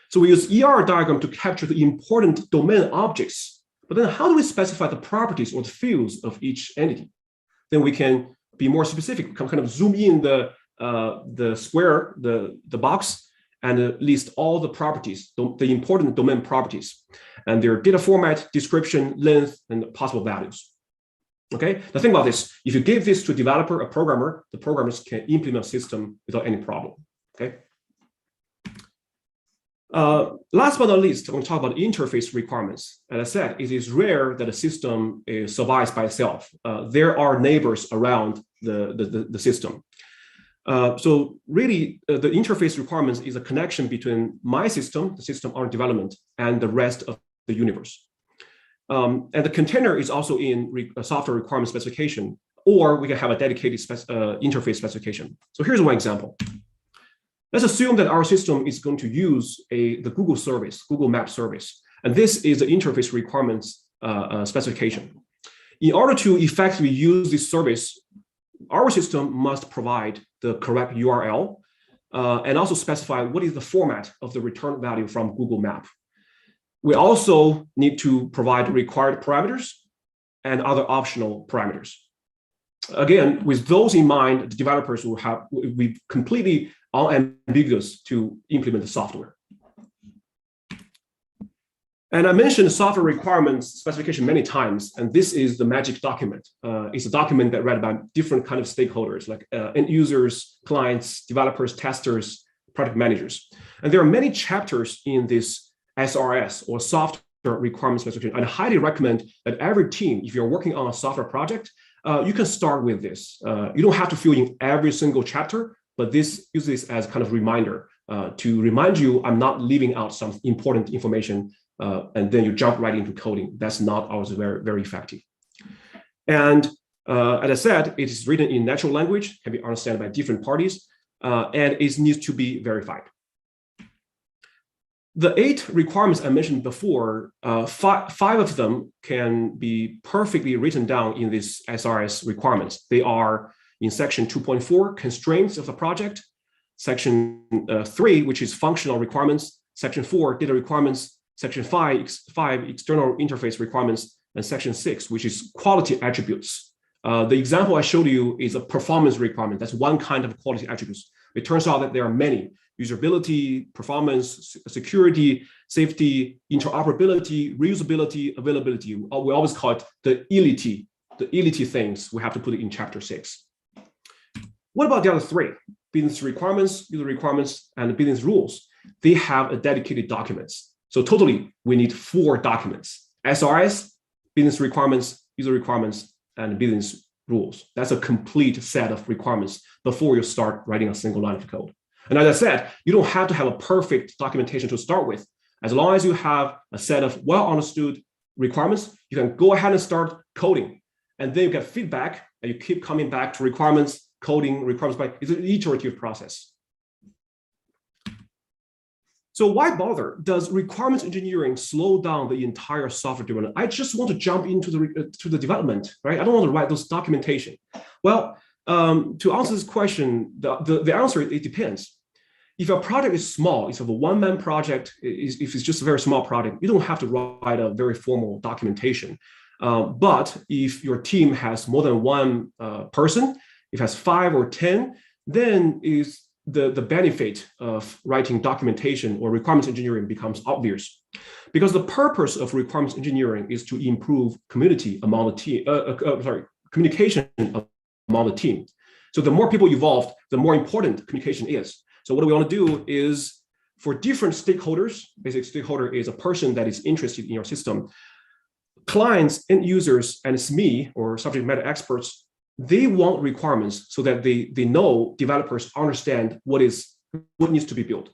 So we use ER diagram to capture the important domain objects. But then how do we specify the properties or the fields of each entity? Then we can be more specific, kind of zoom in the square, the box, and list all the properties, the important domain properties, and their data format, description, length, and possible values. Okay, now think about this. If you give this to a developer, a programmer, the programmers can implement a system without any problem. Okay. Last but not least, I want to talk about interface requirements. As I said, it is rare that a system survives by itself. There are neighbors around the system. So really, the interface requirements is a connection between my system, the system under development, and the rest of the universe. And the container is also in software requirement specification, or we can have a dedicated interface specification. So here's one example. Let's assume that our system is going to use the Google service, Google Maps service. And this is the interface requirements specification. In order to effectively use this service, our system must provide the correct URL and also specify what is the format of the return value from Google Map. We also need to provide required parameters and other optional parameters. Again, with those in mind, the developers will be completely unambiguous to implement the software. And I mentioned software requirements specification many times, and this is the magic document. It's a document that read by different kind of stakeholders, like end users, clients, developers, testers, product managers. And there are many chapters in this SRS, or software requirement specification. I highly recommend that every team, if you're working on a software project, you can start with this. You don't have to fill in every single chapter, but use this as kind of reminder to remind you, I'm not leaving out some important information, and then you jump right into coding. That's not always very, very effective. And as I said, it is written in natural language, can be understood by different parties, and it needs to be verified. The 8 requirements I mentioned before, 5 of them can be perfectly written down in these SRS requirements. They are in section 2.4, constraints of the project, section 3, which is functional requirements, section 4, data requirements, section 5, external interface requirements, and section 6, which is quality attributes. The example I showed you is a performance requirement. That's one kind of quality attributes. It turns out that there are many: usability, performance, security, safety, interoperability, reusability, availability. We always call it the ility things. We have to put it in chapter 6. What about the other 3? Business requirements, user requirements, and business rules. They have a dedicated documents. So totally, we need 4 documents: SRS, business requirements, user requirements, and business rules. That's a complete set of requirements before you start writing a single line of code. And as I said, you don't have to have a perfect documentation to start with. As long as you have a set of well-understood requirements, you can go ahead and start coding. And then you get feedback, and you keep coming back to requirements, coding, requirements. It's an iterative process. So why bother? Does requirements engineering slow down the entire software development? I just want to jump into the development, right? I don't want to write those documentation. Well, to answer this question, the answer, it depends. If your project is small, it's a one-man project, if it's just a very small project, you don't have to write a very formal documentation. But if your team has more than one person, if it has 5 or 10, then is the benefit of writing documentation or requirements engineering becomes obvious. Because the purpose of requirements engineering is to improve community among the team, communication among the team. So the more people involved, the more important communication is. So what we want to do is, for different stakeholders, basic stakeholder is a person that is interested in your system, clients, end users, and SME, or subject matter experts, they want requirements so that they know, developers understand what needs to be built.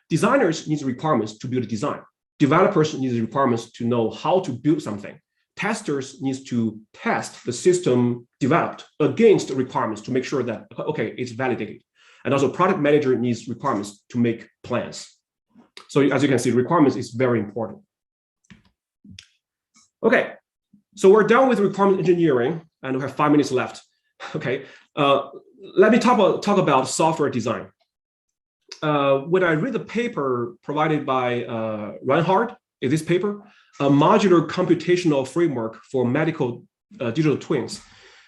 Designers need requirements to build a design. Developers need requirements to know how to build something. Testers need to test the system developed against the requirements to make sure that, okay, it's validated. And also product manager needs requirements to make plans. So as you can see, requirements is very important. Okay, so we're done with requirement engineering and we have 5 minutes left. Okay, let me talk about software design. when I read the paper provided by Reinhardt, in this paper, a modular computational framework for medical digital twins,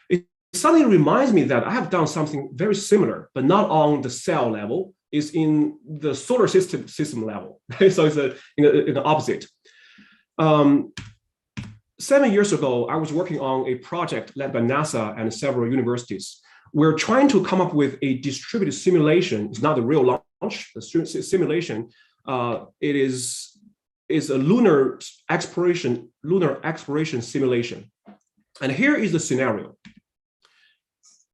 it suddenly reminds me that I have done something very similar, but not on the cell level. It's in the solar system level. So it's in the opposite. 7 years ago, I was working on a project led by NASA and several universities. We're trying to come up with a distributed simulation. It's not the real launch, the simulation. It is a lunar exploration simulation. And here is the scenario.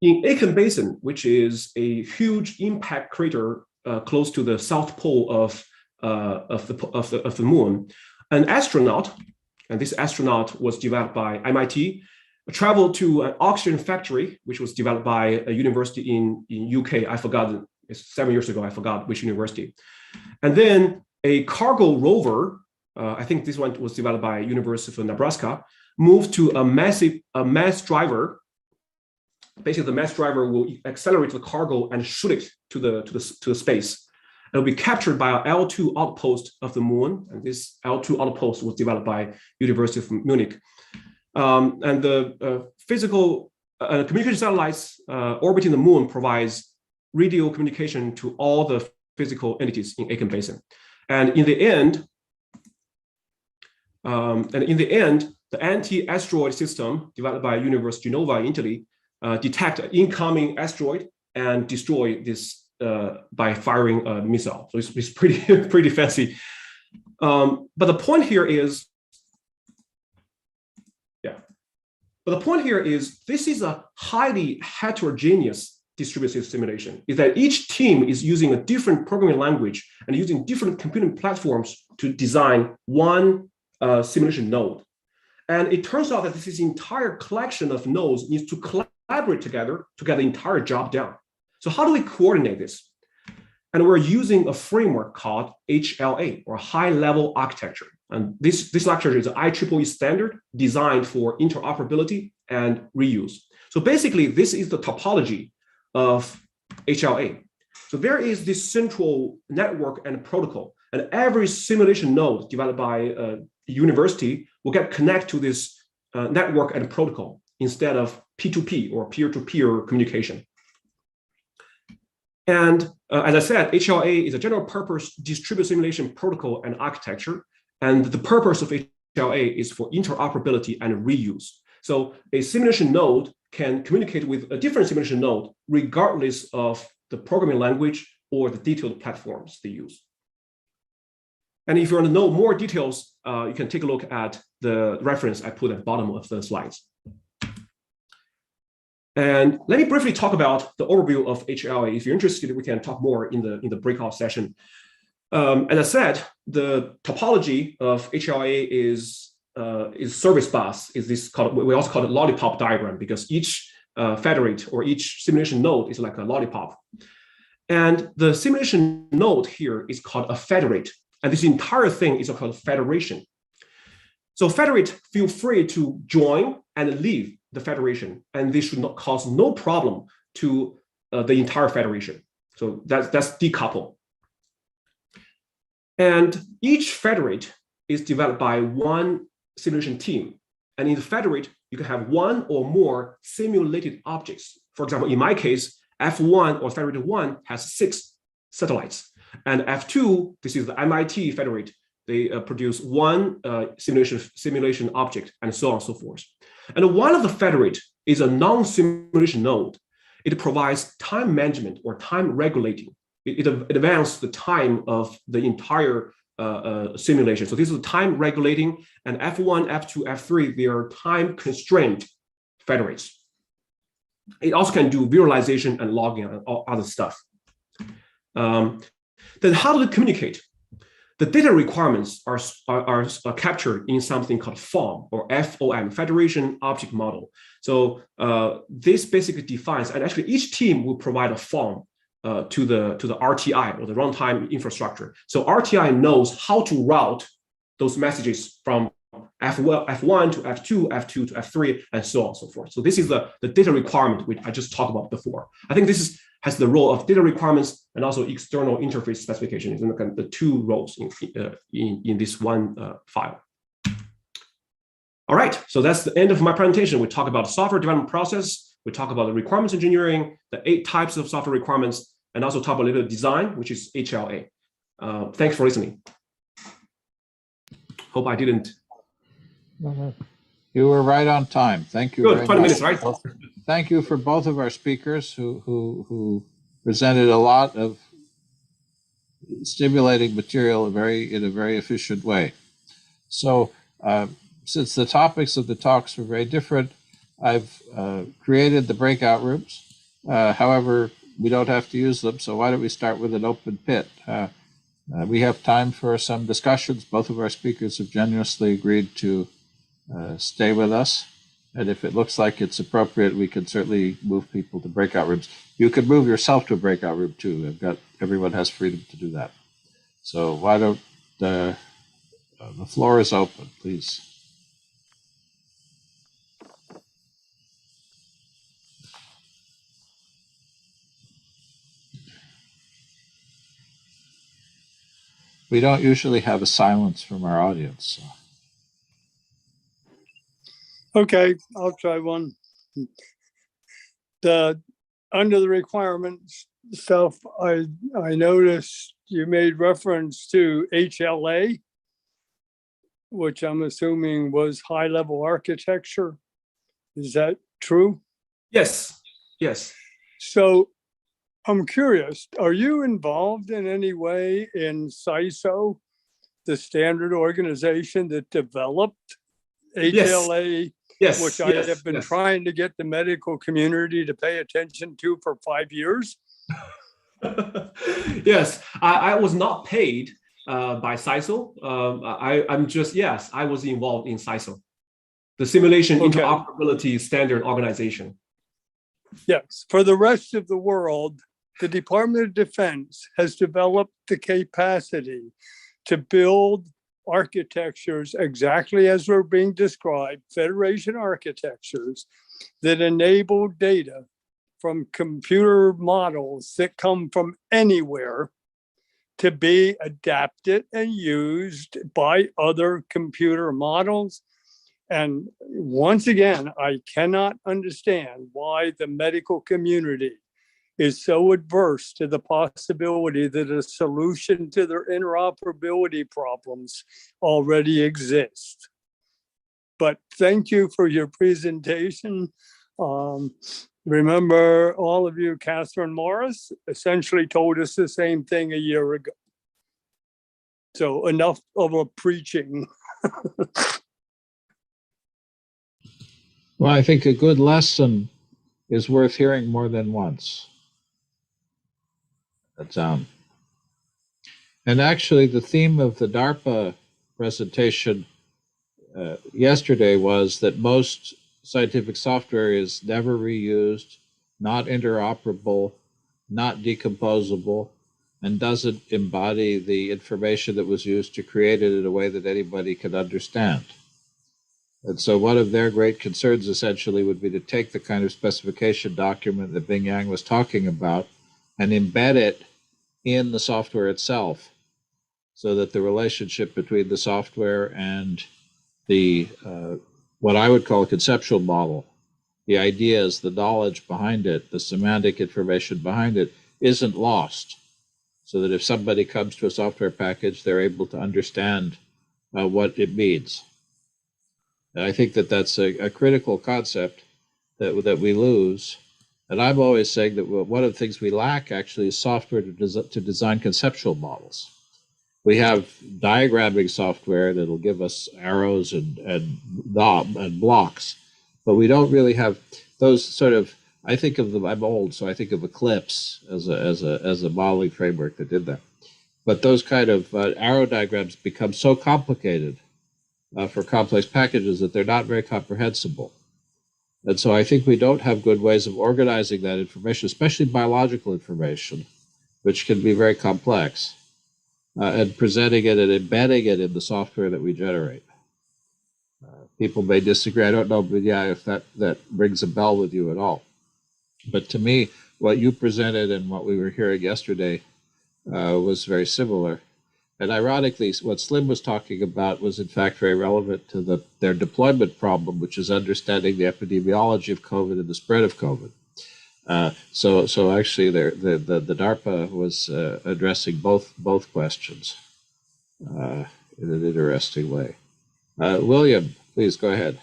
In Heme Basin, which is a huge impact crater close to the south pole of the moon, an astronaut, and this astronaut was developed by MIT, traveled to an oxygen factory, which was developed by a university in UK. I forgot, it's 7 years ago, I forgot which university. And then a cargo rover, I think this one was developed by University of Nebraska, moved to a mass driver. Basically, the mass driver will accelerate the cargo and shoot it to the space. It will be captured by an L2 outpost of the moon, and this L2 outpost was developed by University of Munich. And the physical communication satellites orbiting the moon provides radio communication to all the physical entities in Heme Basin. And in the end, the anti-asteroid system developed by University of Genova in Italy detect an incoming asteroid and destroy this by firing a missile. So it's pretty fancy. But the point here is, this is a highly heterogeneous distributed simulation. Is that each team is using a different programming language and using different computing platforms to design one simulation node. And it turns out that this entire collection of nodes needs to collaborate together to get the entire job done. So how do we coordinate this? And we're using a framework called HLA, or High Level Architecture. And this architecture is an IEEE standard designed for interoperability and reuse. So basically, this is the topology of HLA. So there is this central network and protocol, and every simulation node developed by a university will get connected to this network and protocol instead of P2P or peer-to-peer communication. And as I said, HLA is a general purpose distributed simulation protocol and architecture. And the purpose of HLA is for interoperability and reuse. So a simulation node can communicate with a different simulation node regardless of the programming language or the detailed platforms they use. And if you want to know more details, you can take a look at the reference I put at the bottom of the slides. And let me briefly talk about the overview of HLA. If you're interested, we can talk more in the breakout session. As I said, the topology of HLA is service bus. Is this called? We also call it lollipop diagram, because each federate or each simulation node is like a lollipop. And the simulation node here is called a federate. And this entire thing is called federation. So federate feel free to join and leave the federation, and this should not cause no problem to the entire federation. So that's decouple. And each federate is developed by one simulation team. And in the federate, you can have one or more simulated objects. For example, in my case, F1 or federate 1 has 6 satellites. And F2, this is the MIT federate, they produce one simulation object, and so on and so forth. And one of the federate is a non-simulation node. It provides time management or time regulating. It advances the time of the entire simulation. So this is time regulating, and F1, F2, F3, they are time constrained federates. It also can do visualization and logging and all other stuff. Then how do they communicate? The data requirements are captured in something called FOM, or FOM, Federation Object Model. So this basically defines, and actually each team will provide a FOM to the RTI, or the runtime infrastructure. So RTI knows how to route those messages from F1 to F2, F2 to F3, and so on and so forth. So this is the data requirement which I just talked about before. I think this has the role of data requirements and also external interface specification, is the two roles in this one file. All right, so that's the end of my presentation. We talk about software development process. We talk about the requirements engineering, the 8 types of software requirements, and also talk a little bit of design, which is HLA. Thanks for listening. Hope I didn't. You were right on time. Thank you. Good, 20 minutes, right? Thank you for both of our speakers who presented a lot of stimulating material in a very efficient way. So since the topics of the talks were very different, I've created the breakout rooms. However, we don't have to use them, so why don't we start with an open pit? We have time for some discussions. Both of our speakers have generously agreed to stay with us. And if it looks like it's appropriate, we can certainly move people to breakout rooms. You could move yourself to a breakout room too. Everyone has freedom to do that. So why don't the floor is open, please. We don't usually have a silence from our audience. So. Okay, I'll try one. Under the requirements stuff, I noticed you made reference to HLA, which I'm assuming was high-level architecture. Is that true? Yes, yes. So I'm curious, are you involved in any way in CISO, the standard organization that developed HLA? Yes, which I have been trying to get the medical community to pay attention to for 5 years. Yes, I was not paid by CISO. I'm just, yes, I was involved in CISO, the Simulation Interoperability Standard Organization. Yes, for the rest of the world, the Department of Defense has developed the capacity to build architectures exactly as were being described, federation architectures that enable data from computer models that come from anywhere to be adapted and used by other computer models. And once again, I cannot understand why the medical community is so adverse to the possibility that a solution to their interoperability problems already exists. But thank you for your presentation. Remember, all of you, Catherine Morris essentially told us the same thing a year ago. So enough of a preaching. Well, I think a good lesson is worth hearing more than once. And actually, the theme of the DARPA presentation yesterday was that most scientific software is never reused, not interoperable, not decomposable, and doesn't embody the information that was used to create it in a way that anybody could understand. And so one of their great concerns essentially would be to take the kind of specification document that Bing Yang was talking about and embed it in the software itself, so that the relationship between the software and the what I would call a conceptual model, the ideas, the knowledge behind it, the semantic information behind it, isn't lost, so that if somebody comes to a software package, they're able to understand what it means. And I think that that's a critical concept that we lose. And I'm always saying that one of the things we lack actually is software to design conceptual models. We have diagramming software that'll give us arrows and blocks, but we don't really have those sort of. I think of them. I'm old, so I think of Eclipse as a modeling framework that did that. But those kind of arrow diagrams become so complicated for complex packages that they're not very comprehensible. And so I think we don't have good ways of organizing that information, especially biological information, which can be very complex, and presenting it and embedding it in the software that we generate. People may disagree. I don't know, but yeah, if that rings a bell with you at all. But to me, what you presented and what we were hearing yesterday was very similar. And ironically, what Slim was talking about was in fact very relevant to their deployment problem, which is understanding the epidemiology of COVID and the spread of COVID. So actually, the DARPA was addressing both questions in an interesting way. William, please go ahead.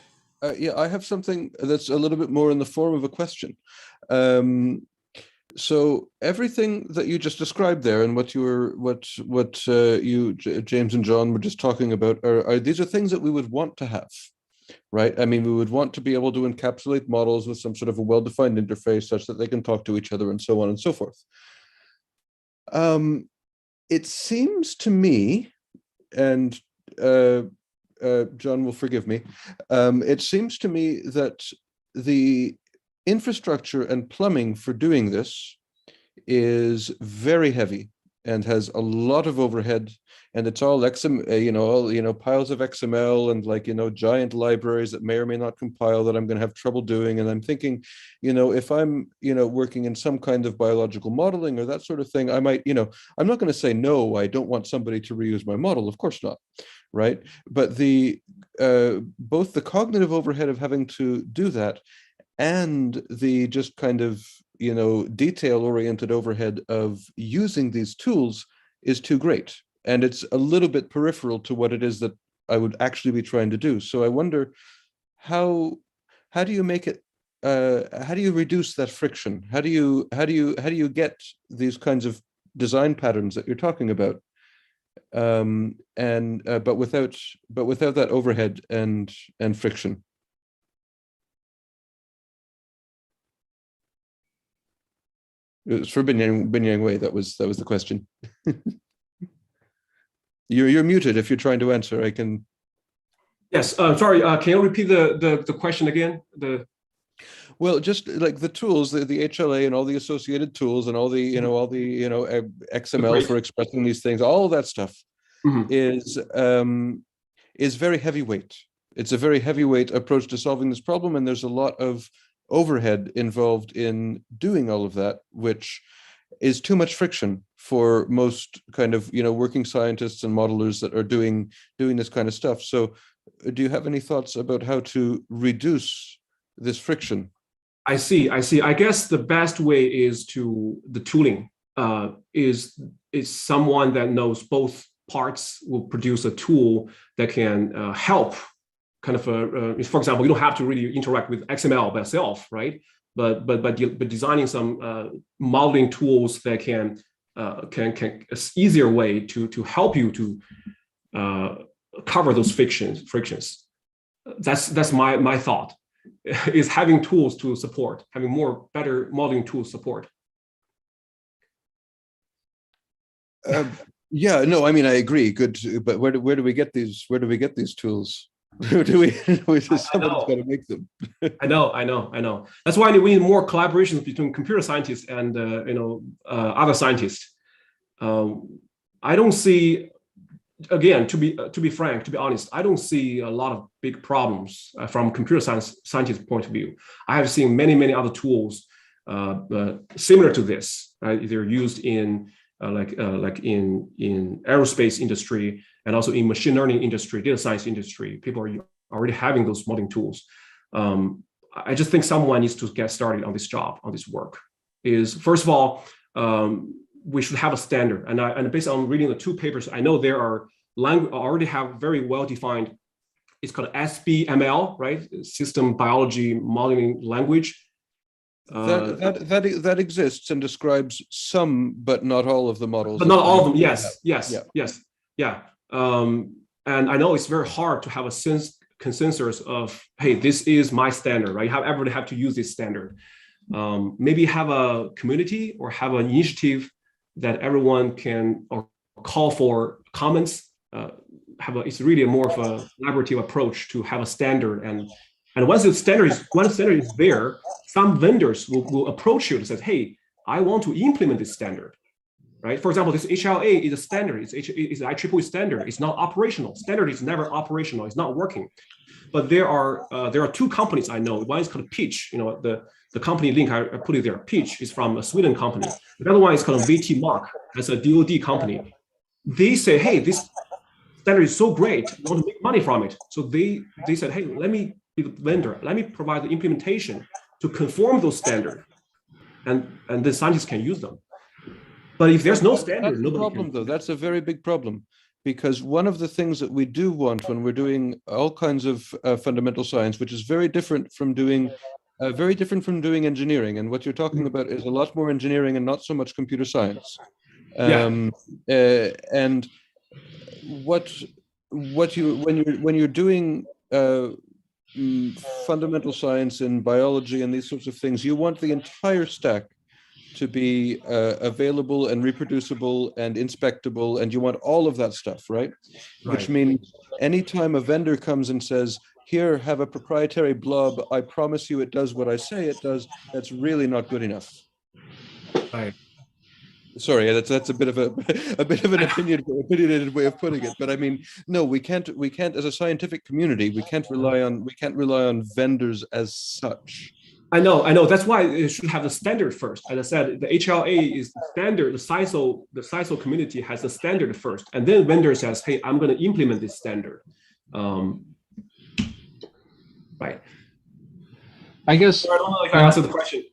Yeah, I have something that's a little bit more in the form of a question. So everything that you just described there, and what you James and John were just talking about, are these are things that we would want to have, right? I mean, we would want to be able to encapsulate models with some sort of a well-defined interface such that they can talk to each other and so on and so forth. It seems to me, and John will forgive me, it seems to me that the infrastructure and plumbing for doing this is very heavy and has a lot of overhead, and it's all piles of XML and giant libraries that may or may not compile that I'm going to have trouble doing. And I'm thinking, if I'm working in some kind of biological modeling or that sort of thing, I might, I'm not going to say no, I don't want somebody to reuse my model, of course not, right? But the both the cognitive overhead of having to do that and the just kind of detail-oriented overhead of using these tools is too great. And it's a little bit peripheral to what it is that I would actually be trying to do. So I wonder, how do you make it, how do you reduce that friction? How do you get these kinds of design patterns that you're talking about? But without that overhead and friction. It was for Binyang Wei. That was the question. You're muted if you're trying to answer. I can. Yes. Sorry. Can you repeat the question again? Well, just like the tools, the HLA and all the associated tools and all the XML for expressing these things, all of that stuff is very heavyweight. It's a very heavyweight approach to solving this problem, and there's a lot of overhead involved in doing all of that, which is too much friction for most kind of working scientists and modelers that are doing this kind of stuff. So do you have any thoughts about how to reduce this friction? I see. I guess the best way is the tooling is someone that knows both parts will produce a tool that can help kind of, for example, you don't have to really interact with XML by itself, right? But designing some modeling tools that can an easier way to help you to cover those frictions. That's my thought, is having tools to support, having better modeling tools support. Yeah, no, I mean, I agree. Good, but where do we get these? Where do we get these tools? Somebody's got to make them. I know. That's why we need more collaborations between computer scientists and other scientists. I don't see, again, to be frank, to be honest, I don't see a lot of big problems from computer scientist point of view. I have seen many other tools similar to this. They're used in like in aerospace industry and also in machine learning industry, data science industry. People are already having those modeling tools. I just think someone needs to get started on this job, on this work. Is first of all, we should have a standard. And based on reading the two papers, I know there are already have very well defined. It's called SBML, right? System Biology Modeling Language. That exists and describes some, but not all of the models. But not all of them. Yes. Yeah. And I know it's very hard to have a consensus of, hey, this is my standard, right? Everybody have to use this standard. Maybe have a community or have an initiative that everyone can or call for comments. It's really more of a collaborative approach to have a standard. And once the standard is there, some vendors will approach you and say, hey, I want to implement this standard. right? For example, this HLA is a standard. It's an IEEE standard. It's not operational. Standard is never operational. It's not working. But there are two companies I know. One is called Peach. The company link I put it there. Peach is from a Sweden company. The other one is called VT Mark. That's a DoD company. They say, hey, this standard is so great. We want to make money from it. So they said, hey, let me be the vendor. Let me provide the implementation to conform those standards, and the scientists can use them. But if there's no standard, that's the problem, though. That's a very big problem, because one of the things that we do want when we're doing all kinds of fundamental science, which is very different from doing engineering, and what you're talking about is a lot more engineering and not so much computer science. And when you're doing fundamental science in biology and these sorts of things, you want the entire stack to be available and reproducible and inspectable, and you want all of that stuff, right? Which means anytime a vendor comes and says, here, have a proprietary blob, I promise you it does what I say it does, that's really not good enough. Right. Sorry, that's a bit of an opinionated way of putting it, but I mean, no, we can't as a scientific community, we can't rely on vendors as such. I know. That's why it should have the standard first. As I said, the HLA is the standard. The CISO community has the standard first, and then vendor says, "Hey, I'm going to implement this standard." Right. I guess I don't know if I answered the question.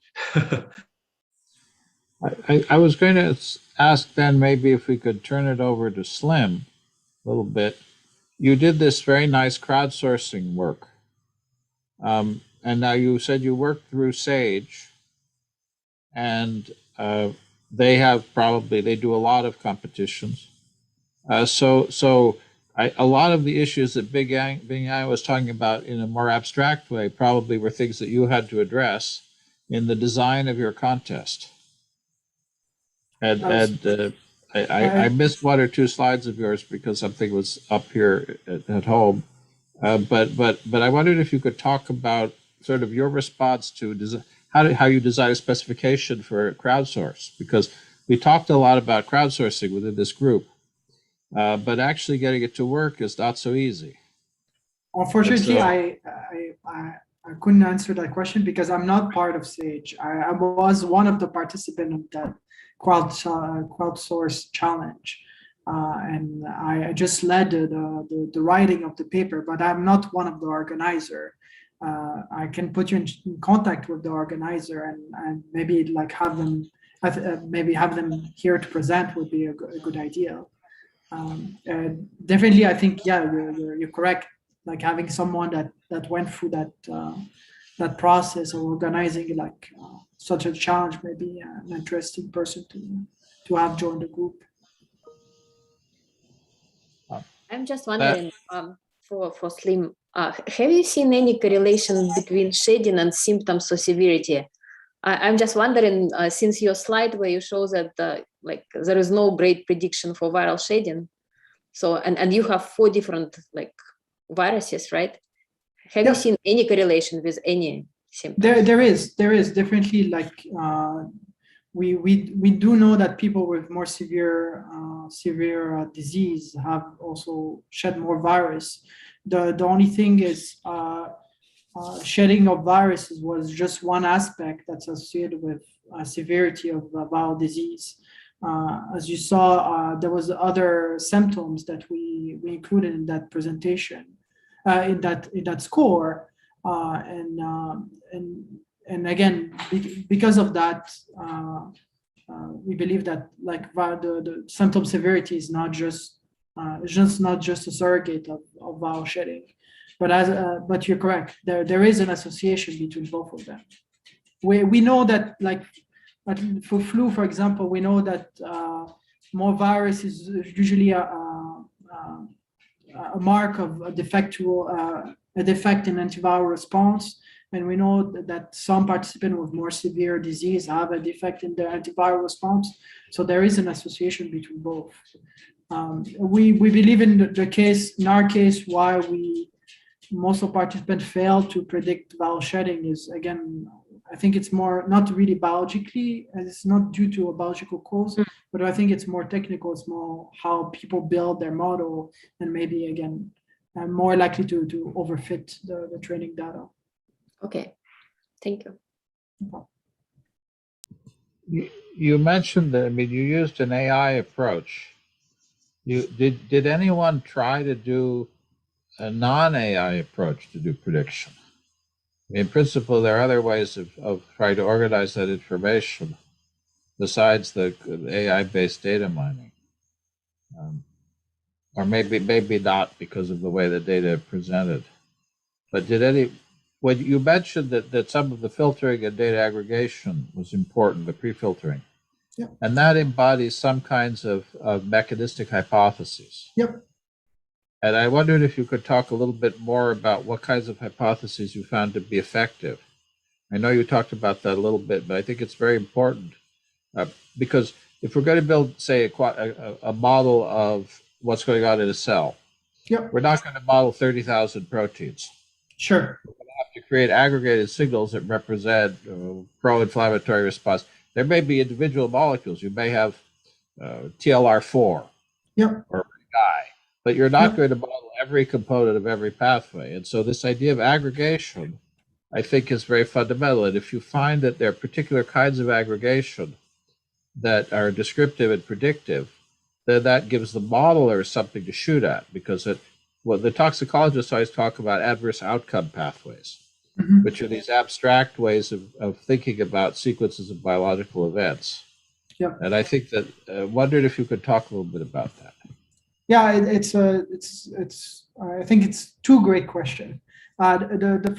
I was going to ask then maybe if we could turn it over to Slim a little bit. You did this very nice crowdsourcing work. And now you said you worked through Sage, and they do a lot of competitions. So a lot of the issues that Bing Yang was talking about in a more abstract way probably were things that you had to address in the design of your contest. And I missed one or two slides of yours because something was up here at home. But I wondered if you could talk about sort of your response to how you design a specification for crowdsource, because we talked a lot about crowdsourcing within this group, but actually getting it to work is not so easy. Unfortunately, I couldn't answer that question because I'm not part of Sage. I was one of the participants of that crowdsource challenge. And I just led the writing of the paper, but I'm not one of the organizer. I can put you in contact with the organizer and maybe like have them here to present would be a good idea. Definitely, I think you're correct. Like having someone that went through that process of organizing such a challenge may be an interesting person to have joined the group. I'm just wondering, for Slim, have you seen any correlation between shading and symptoms of severity? I'm just wondering, since your slide where you show that there is no great prediction for viral shading, so and you have 4 different viruses, right? Have you seen any correlation with any symptoms? There is definitely we do know that people with more severe disease have also shed more virus. The only thing is shedding of viruses was just one aspect that's associated with severity of bowel disease. As you saw, there was other symptoms that we included in that presentation, in that score, and again, because of that, we believe that the symptom severity is not just a surrogate of bowel shedding, but you're correct. There is an association between both of them. We know that for flu, for example, we know that more virus is usually a mark of a defect in antiviral response. And we know that some participants with more severe disease have a defect in their antiviral response. So there is an association between both. We believe in our case, why most of participants fail to predict bowel shedding is, again, I think it's more not really biologically, and it's not due to a biological cause, but I think it's more technical. It's more how people build their model, and maybe again, more likely to overfit the training data. Okay, thank you. You mentioned that, I mean, you used an AI approach. Did anyone try to do a non-AI approach to do prediction? In principle, there are other ways of trying to organize that information besides the AI-based data mining. Or maybe not because of the way the data are presented. But when you mentioned that some of the filtering and data aggregation was important, the pre-filtering, Yep. and that embodies some kinds of mechanistic hypotheses. Yep. And I wondered if you could talk a little bit more about what kinds of hypotheses you found to be effective. I know you talked about that a little bit, but I think it's very important because if we're going to build, say, a model of what's going on in a cell, Yep. we're not going to model 30,000 proteins. Sure. We're going to have to create aggregated signals that represent pro-inflammatory response. There may be individual molecules. You may have TLR4 Yep. or I, but you're not Yep. going to model every component of every pathway. And so this idea of aggregation, I think, is very fundamental. And if you find that there are particular kinds of aggregation that are descriptive and predictive, then that gives the modeler something to shoot at, because the toxicologists always talk about adverse outcome pathways, which are these abstract ways of thinking about sequences of biological events. Yeah. And I think that wondered if you could talk a little bit about that. Yeah, I think it's two great questions. The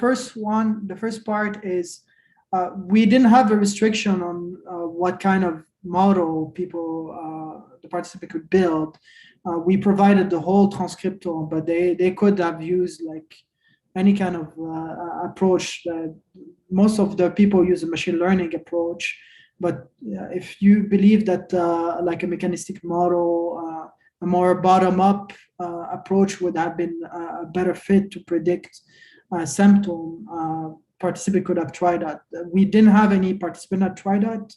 first part is we didn't have a restriction on what kind of model the participant could build. We provided the whole transcriptome, but they could have used like any kind of approach. Most of the people use a machine learning approach, but if you believe that like a mechanistic model, a more bottom-up approach would have been a better fit to predict symptom, participant could have tried that. We didn't have any participant that tried that.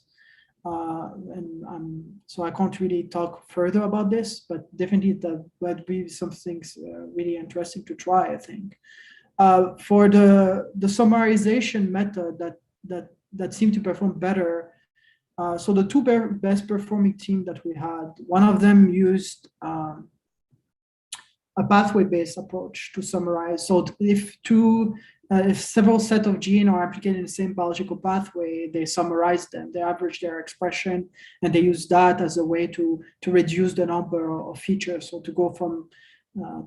So I can't really talk further about this, but definitely that would be some things really interesting to try, I think. For the summarization method that seemed to perform better, so the two best performing team that we had, one of them used a pathway-based approach to summarize. So if several set of genes are implicated in the same biological pathway, they summarize them, they average their expression, and they use that as a way to reduce the number of features. So to go from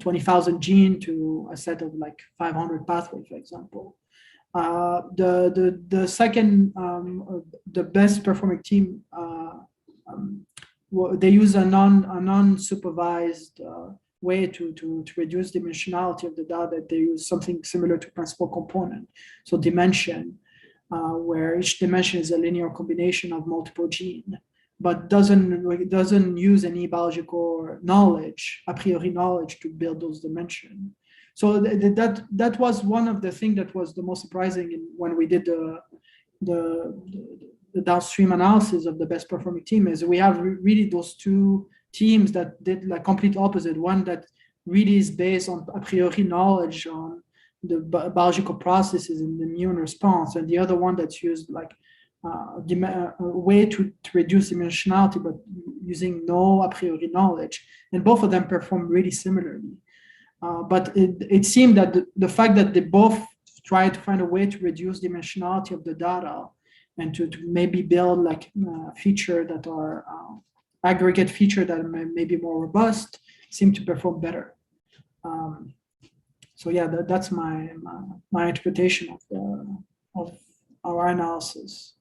20,000 genes to a set of like 500 pathways, for example. The second, the best performing team, they use a non-supervised way to reduce dimensionality of the data. They use something similar to principal component. So dimension, where each dimension is a linear combination of multiple genes, but doesn't use any biological knowledge, a priori knowledge, to build those dimensions. So that was one of the things that was the most surprising when we did the downstream analysis of the best performing team, is we have really those two teams that did like complete opposite. One that really is based on a priori knowledge on the biological processes in the immune response, and the other one that's used like a way to reduce dimensionality, but using no a priori knowledge. And both of them perform really similarly. But it seemed that the fact that they both tried to find a way to reduce dimensionality of the data and to maybe build like feature that are aggregate feature that may be more robust, seem to perform better. So yeah, that's my interpretation of our analysis.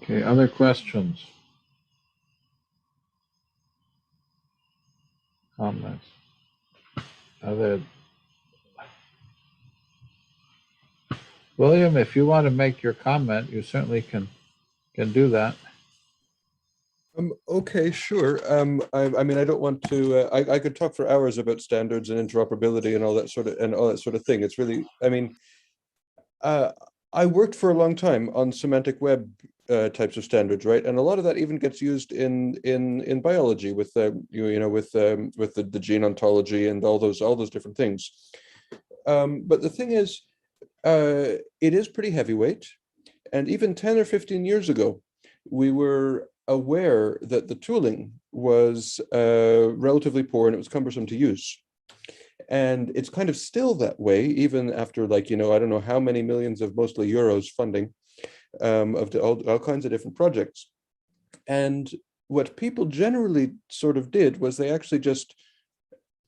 Okay, other questions? Comments? William, if you want to make your comment, you certainly can do that. Okay, sure. I mean, I don't want to. I could talk for hours about standards and interoperability and all that sort of thing. It's really, I mean, uh, I worked for a long time on semantic web types of standards, right? And a lot of that even gets used in biology with with the gene ontology and all those different things. But the thing is, it is pretty heavyweight, and even 10 or 15 years ago, we were aware that the tooling was relatively poor and it was cumbersome to use. And it's kind of still that way, even after, like, I don't know how many millions of mostly euros funding of all kinds of different projects. And what people generally sort of did was they actually just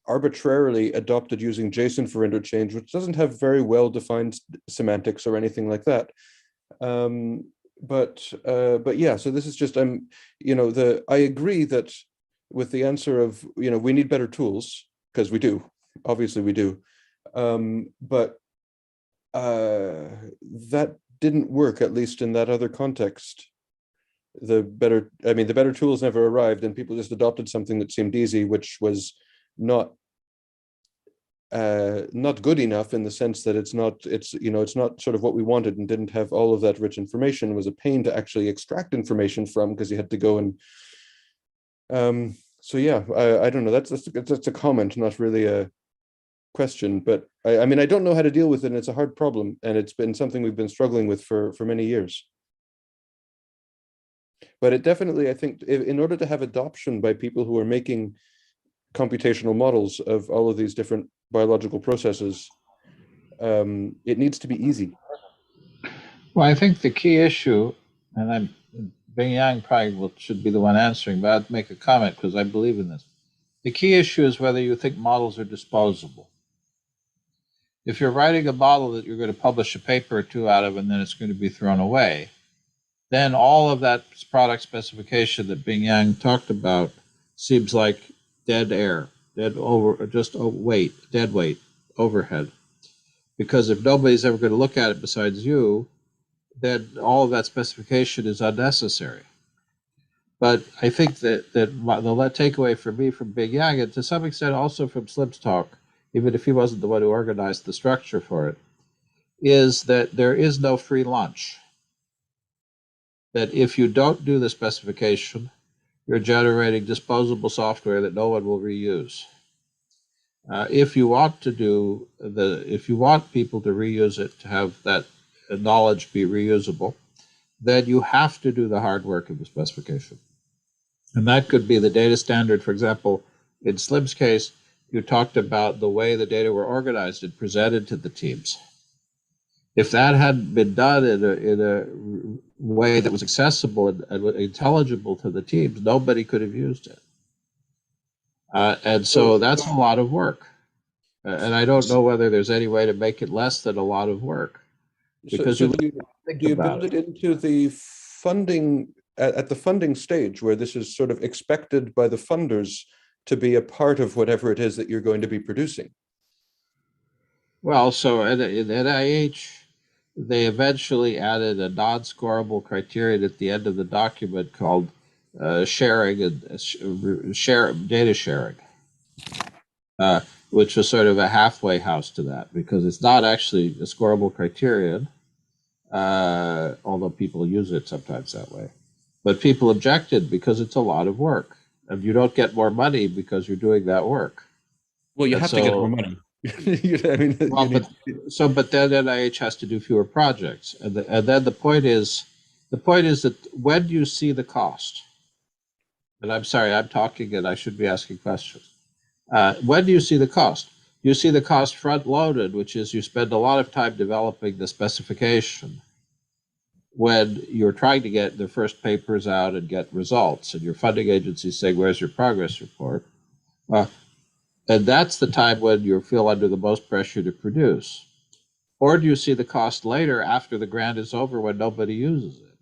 arbitrarily adopted using JSON for interchange, which doesn't have very well defined semantics or anything like that. But yeah, so this is just I agree that with the answer of we need better tools, because we do, obviously we do, but that didn't work, at least in that other context. The better tools never arrived, and people just adopted something that seemed easy, which was not good enough, in the sense that it's not sort of what we wanted, and didn't have all of that rich information. It was a pain to actually extract information from, because you had to go and so yeah, I don't know, that's a comment, not really a question, but I mean, I don't know how to deal with it, and it's a hard problem, and it's been something we've been struggling with for many years. But it definitely, I think, in order to have adoption by people who are making computational models of all of these different biological processes, it needs to be easy. Well, I think the key issue, and Bing Yang probably should be the one answering, but I'd make a comment because I believe in this. The key issue is whether you think models are disposable. If you're writing a model that you're going to publish a paper or two out of and then it's going to be thrown away, then all of that product specification that Bing Yang talked about seems like dead air, dead weight, overhead. Because if nobody's ever going to look at it besides you, then all of that specification is unnecessary. But I think that the takeaway for me from Bing Yang, and to some extent also from Slim's talk, even if he wasn't the one who organized the structure for it, is that there is no free lunch. That if you don't do the specification, you're generating disposable software that no one will reuse. If you want people to reuse it, to have that knowledge be reusable, then you have to do the hard work of the specification. And that could be the data standard. For example, in Slim's case, you talked about the way the data were organized and presented to the teams. If that hadn't been done in a way that was accessible and intelligible to the teams, nobody could have used it. And so that's a lot of work. And I don't know whether there's any way to make it less than a lot of work. Because do you build it into the funding, at the funding stage, where this is sort of expected by the funders to be a part of whatever it is that you're going to be producing? Well, so at NIH, they eventually added a non-scorable criterion at the end of the document called sharing and data sharing, which was sort of a halfway house to that, because it's not actually a scorable criterion, although people use it sometimes that way. But people objected because it's a lot of work, and you don't get more money because you're doing that work. Well, you have to get more money. I mean, but then NIH has to do fewer projects, and then the point is that when you see the cost, and I'm sorry, I'm talking and I should be asking questions. When do you see the cost? You see the cost front-loaded, which is you spend a lot of time developing the specification when you're trying to get the first papers out and get results, and your funding agency saying, "Where's your progress report?" And that's the time when you feel under the most pressure to produce. Or do you see the cost later, after the grant is over, when nobody uses it?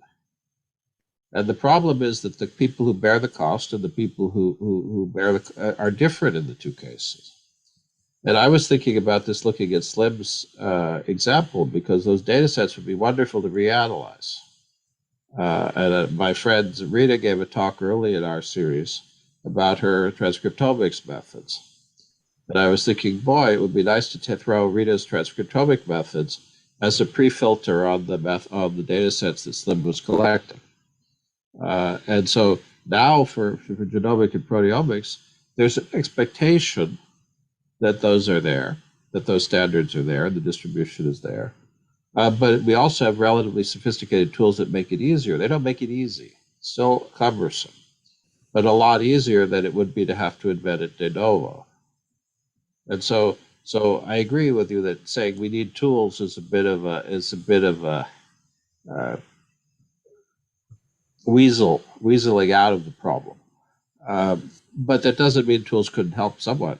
And the problem is that the people who bear the cost and the people who bear are different in the two cases. And I was thinking about this looking at Slim's example, because those data sets would be wonderful to reanalyze. My friend Rita gave a talk early in our series about her transcriptomics methods. And I was thinking, boy, it would be nice to throw Rita's transcriptomic methods as a pre-filter on the data sets that Slim was collecting. And so now for genomic and proteomics, there's an expectation that those are there, that those standards are there, the distribution is there. But we also have relatively sophisticated tools that make it easier. They don't make it easy, it's still cumbersome, but a lot easier than it would be to have to invent it de novo. And so I agree with you that saying we need tools is a bit of a weaseling out of the problem. But that doesn't mean tools couldn't help somewhat.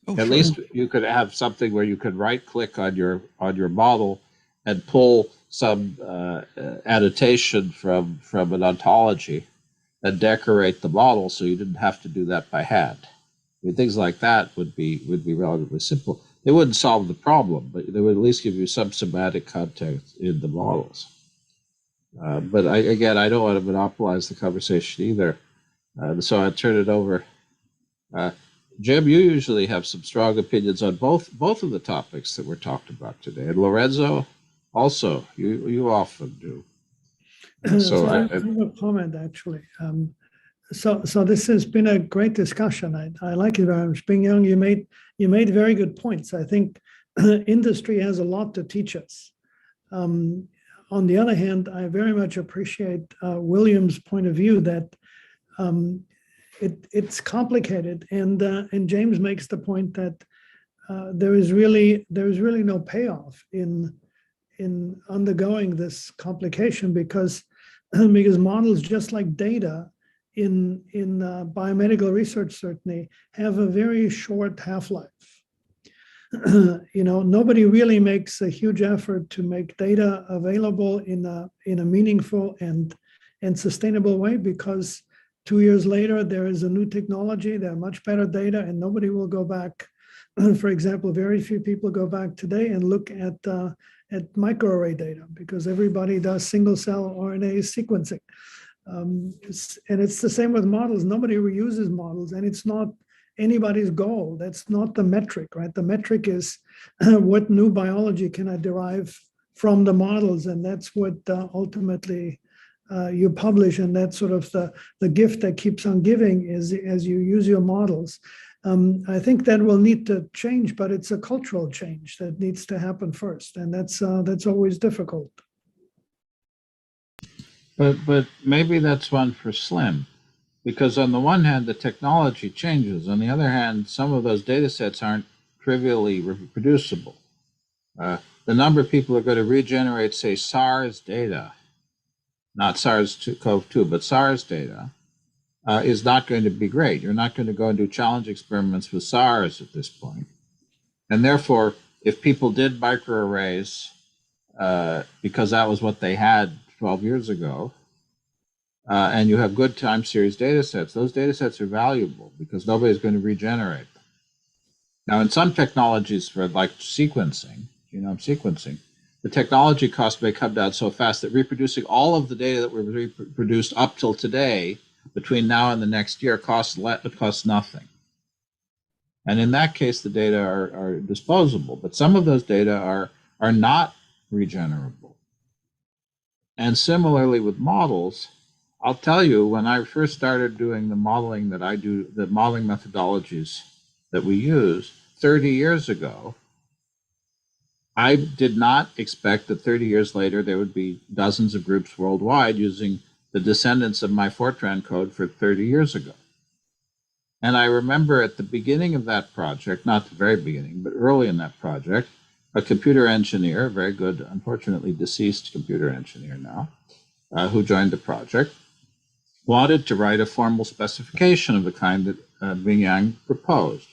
Oh, At sure. least you could have something where you could right-click on your model and pull some annotation from an ontology and decorate the model, so you didn't have to do that by hand. I mean, things like that would be relatively simple. They wouldn't solve the problem, but they would at least give you some semantic context in the models. But I don't want to monopolize the conversation either. So I turn it over. Jim, you usually have some strong opinions on both of the topics that were talked about today, and Lorenzo, also, you often do. So I have a comment actually. So this has been a great discussion. I like it very much. Bing Yang, you made very good points. I think industry has a lot to teach us. On the other hand, I very much appreciate William's point of view that it's complicated, and James makes the point that there is really no payoff in undergoing this complication because models, just like data in biomedical research, certainly have a very short half-life. Nobody really makes a huge effort to make data available in a meaningful and sustainable way because 2 years later there is a new technology, there are much better data, and nobody will go back. For example, very few people go back today and look at microarray data because everybody does single cell RNA sequencing. And it's the same with models. Nobody reuses models, and it's not anybody's goal. That's not the metric, right? The metric is what new biology can I derive from the models, and that's what ultimately you publish, and that's sort of the gift that keeps on giving is as you use your models. I think that will need to change, but it's a cultural change that needs to happen first, and that's always difficult. But maybe that's one for Slim, because on the one hand, the technology changes. On the other hand, some of those data sets aren't trivially reproducible. The number of people who are going to regenerate, say, SARS data, not SARS-CoV-2, but SARS data, is not going to be great. You're not going to go and do challenge experiments with SARS at this point. And therefore, if people did microarrays because that was what they had 12 years ago, and you have good time series data sets, those data sets are valuable because nobody's going to regenerate them. Now, in some technologies for like sequencing, genome sequencing, the technology cost may come down so fast that reproducing all of the data that were reproduced up till today, between now and the next year, costs nothing. And in that case, the data are disposable. But some of those data are not regenerable. And similarly with models, I'll tell you, when I first started doing the modeling that I do, the modeling methodologies that we use 30 years ago, I did not expect that 30 years later there would be dozens of groups worldwide using the descendants of my Fortran code for 30 years ago. And I remember at the beginning of that project, not the very beginning, but early in that project, a computer engineer, a very good, unfortunately deceased computer engineer now, who joined the project, wanted to write a formal specification of the kind that Bing Yang proposed,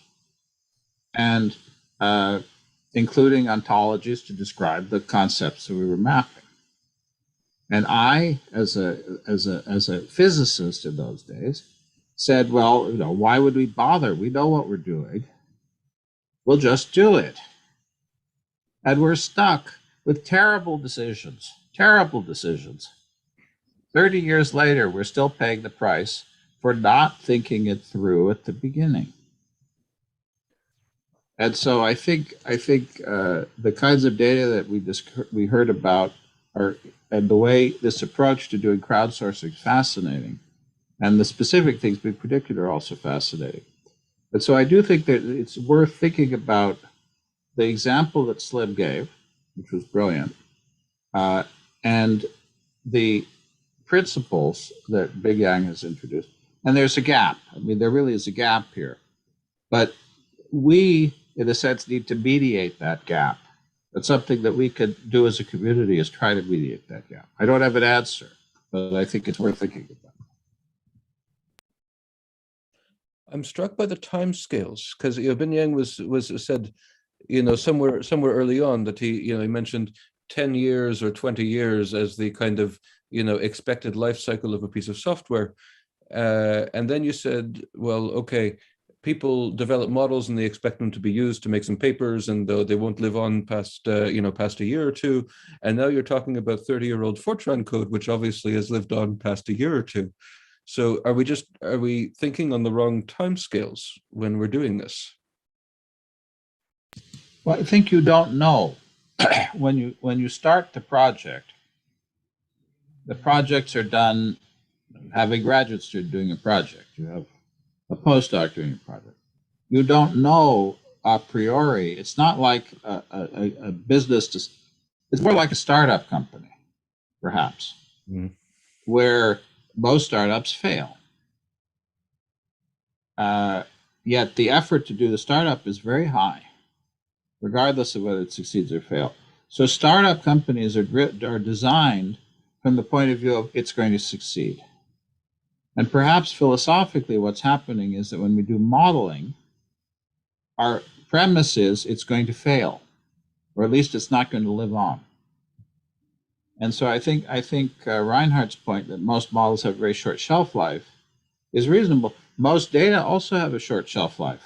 and including ontologies to describe the concepts that we were mapping. And I, as a physicist in those days, said, well, why would we bother? We know what we're doing. We'll just do it. And we're stuck with terrible decisions. 30 years later, we're still paying the price for not thinking it through at the beginning. And so I think the kinds of data that we heard about are, and the way this approach to doing crowdsourcing is fascinating, and the specific things we predicted are also fascinating. But so I do think that it's worth thinking about the example that Slim gave, which was brilliant, and the principles that Big Yang has introduced. And there's a gap. I mean, there really is a gap here. But we, in a sense, need to mediate that gap. That's something that we could do as a community, is try to mediate that gap. I don't have an answer, but I think it's worth thinking about. I'm struck by the time scales, because Bin Yang was said, somewhere early on that he mentioned 10 years or 20 years as the kind of expected life cycle of a piece of software, and then you said, well, okay, people develop models and they expect them to be used to make some papers, and though they won't live on past a year or two, and now you're talking about 30-year-old Fortran code, which obviously has lived on past a year or two. So are we thinking on the wrong timescales when we're doing this? Well, I think you don't know. when you start the projects are done. Have a graduate student doing a project. You have a postdoc doing a project. You don't know a priori. It's not like a business. It's more like a startup company, perhaps, where most startups fail. Yet the effort to do the startup is very high, regardless of whether it succeeds or fails. So startup companies are designed from the point of view of it's going to succeed. And perhaps philosophically, what's happening is that when we do modeling, our premise is it's going to fail, or at least it's not going to live on. And so I think Reinhardt's point that most models have very short shelf life is reasonable. Most data also have a short shelf life.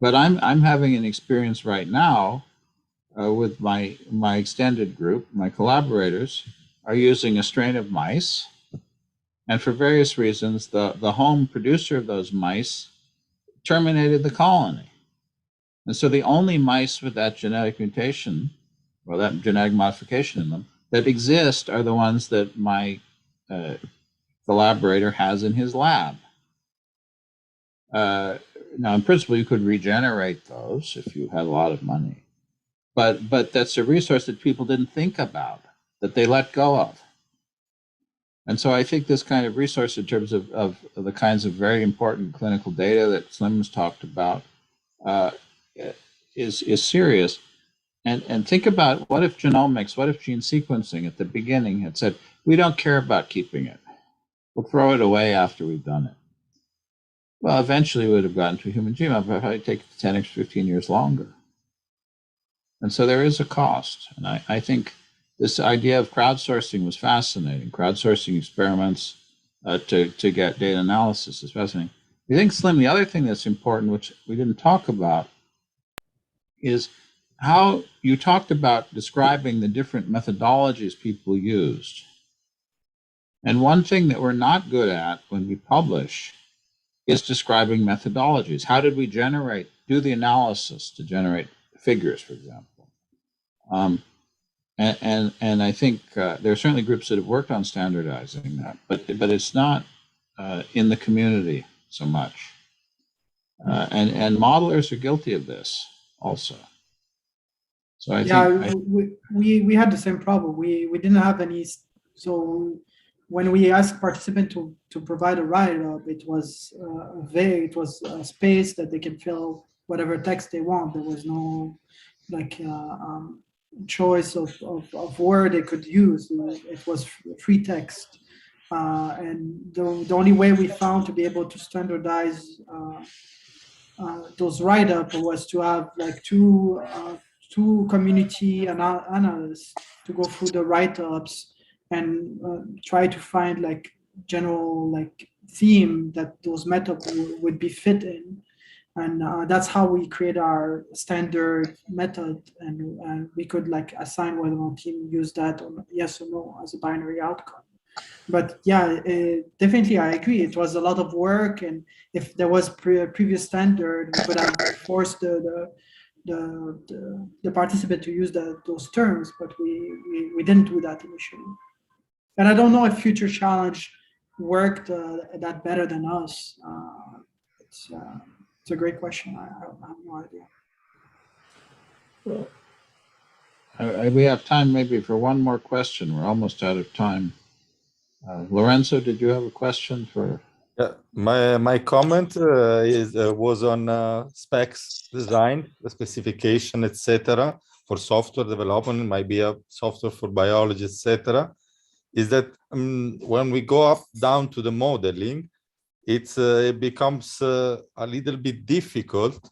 But I'm having an experience right now with my extended group. My collaborators are using a strain of mice, and for various reasons, the home producer of those mice terminated the colony. And so the only mice with that genetic mutation, or that genetic modification in them, that exist are the ones that my collaborator has in his lab. Now, in principle, you could regenerate those if you had a lot of money. But that's a resource that people didn't think about, that they let go of. And so I think this kind of resource, in terms of the kinds of very important clinical data that Slim's talked about, is serious. And think about, what if genomics, what if gene sequencing at the beginning had said, we don't care about keeping it. We'll throw it away after we've done it. Well, eventually we would have gotten to a human genome, but it would take 10 or 15 years longer. And so there is a cost. And I think this idea of crowdsourcing was fascinating. Crowdsourcing experiments to get data analysis is fascinating. I think, Slim, the other thing that's important, which we didn't talk about, is how you talked about describing the different methodologies people used. And one thing that we're not good at when we publish is describing methodologies. How did we do the analysis to generate figures, for example? And I think there are certainly groups that have worked on standardizing that, but it's not in the community so much. And modelers are guilty of this also. So I think we had the same problem. We didn't have any. So when we asked participants to provide a write-up, it was vague. It was a space that they can fill whatever text they want. There was no choice of word they could use. It was free text. And the only way we found to be able to standardize those write-up was to have like two community analysts to go through the write-ups and try to find like general like theme that those methods would be fit in. And that's how we create our standard method, and we could like assign whether our team use that or yes or no as a binary outcome. But yeah, definitely I agree. It was a lot of work, and if there was previous standard, we could have forced the participant to use those terms, but we didn't do that initially. And I don't know if Future Challenge worked that better than us. It's a great question. I have no idea. We have time maybe for one more question. We're almost out of time. Lorenzo, did you have a question for? Yeah, my comment was on specs design, the specification, etc. for software development. It might be a software for biology, etc. Is that when we go down to the modeling, it becomes a little bit difficult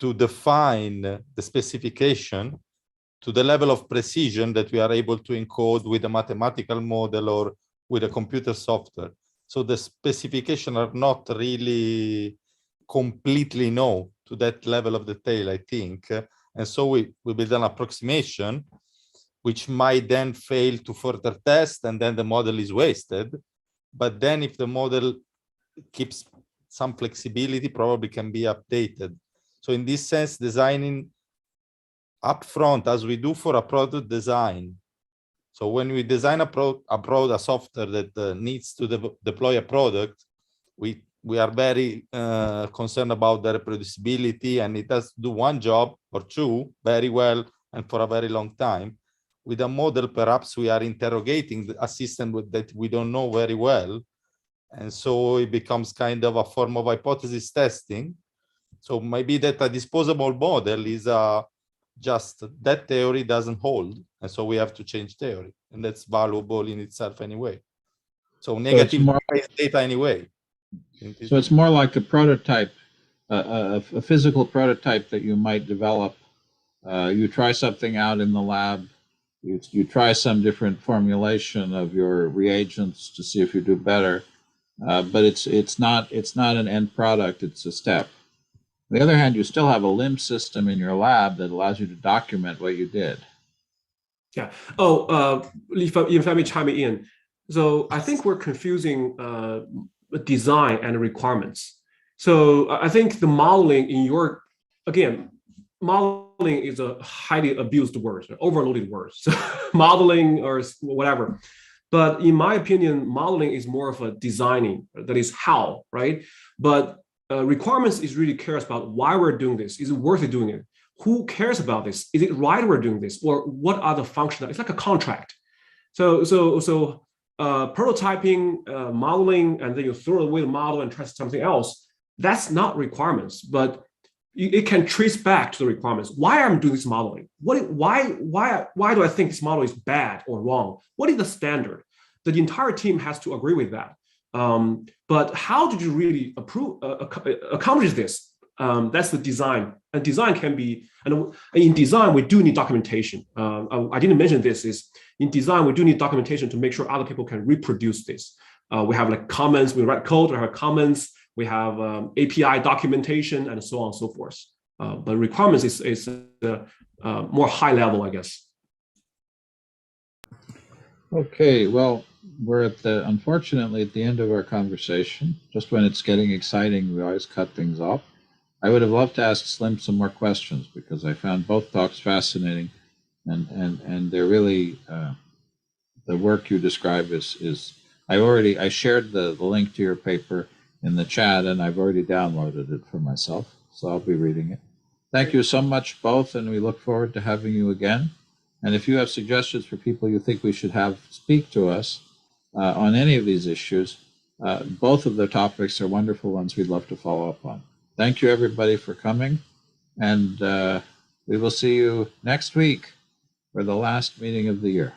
to define the specification to the level of precision that we are able to encode with a mathematical model or with a computer software. So the specification are not really completely known to that level of detail, I think. And so we build an approximation, which might then fail to further test, and then the model is wasted. But then if the model keeps some flexibility, probably can be updated. So in this sense, designing upfront, as we do for a product design. So when we design a software that needs to deploy a product, we are very concerned about the reproducibility, and it does do one job or two very well and for a very long time. With a model, perhaps we are interrogating a system that we don't know very well. And so it becomes kind of a form of hypothesis testing. So maybe that a disposable model is just that theory doesn't hold. And so we have to change theory. And that's valuable in itself anyway. So negative data anyway. So it's more like a prototype, a physical prototype that you might develop. You try something out in the lab. You try some different formulation of your reagents to see if you do better. But it's not an end product, it's a step. On the other hand, you still have a LIMS system in your lab that allows you to document what you did. Yeah. Oh, if I may chime in. So I think we're confusing design and requirements. So I think the modeling in your, again, modeling is a highly abused word, overloaded word. So modeling or whatever. But in my opinion, modeling is more of a designing, that is how, right? But requirements is really cares about why we're doing this. Is it worth it doing it? Who cares about this? Is it right we're doing this? Or what are the functional? It's like a contract. So prototyping, modeling, and then you throw away the model and test something else. That's not requirements, but it can trace back to the requirements. Why am I doing this modeling? Why do I think this model is bad or wrong? What is the standard? The entire team has to agree with that. But how did you really accomplish this? That's the design. And design can be, and in design, we do need documentation. I didn't mention this, is in design, we do need documentation to make sure other people can reproduce this. We have like comments, we write code, we have comments, we have API documentation, and so on and so forth. But requirements is more high level, I guess. Okay, well, we're unfortunately at the end of our conversation. Just when it's getting exciting, we always cut things off. I would have loved to ask Slim some more questions because I found both talks fascinating, and they're really the work you describe is. I shared the link to your paper in the chat, and I've already downloaded it for myself, so I'll be reading it. Thank you so much, both, and we look forward to having you again. And if you have suggestions for people you think we should have speak to us on any of these issues, both of the topics are wonderful ones we'd love to follow up on. Thank you, everybody, for coming, and we will see you next week for the last meeting of the year.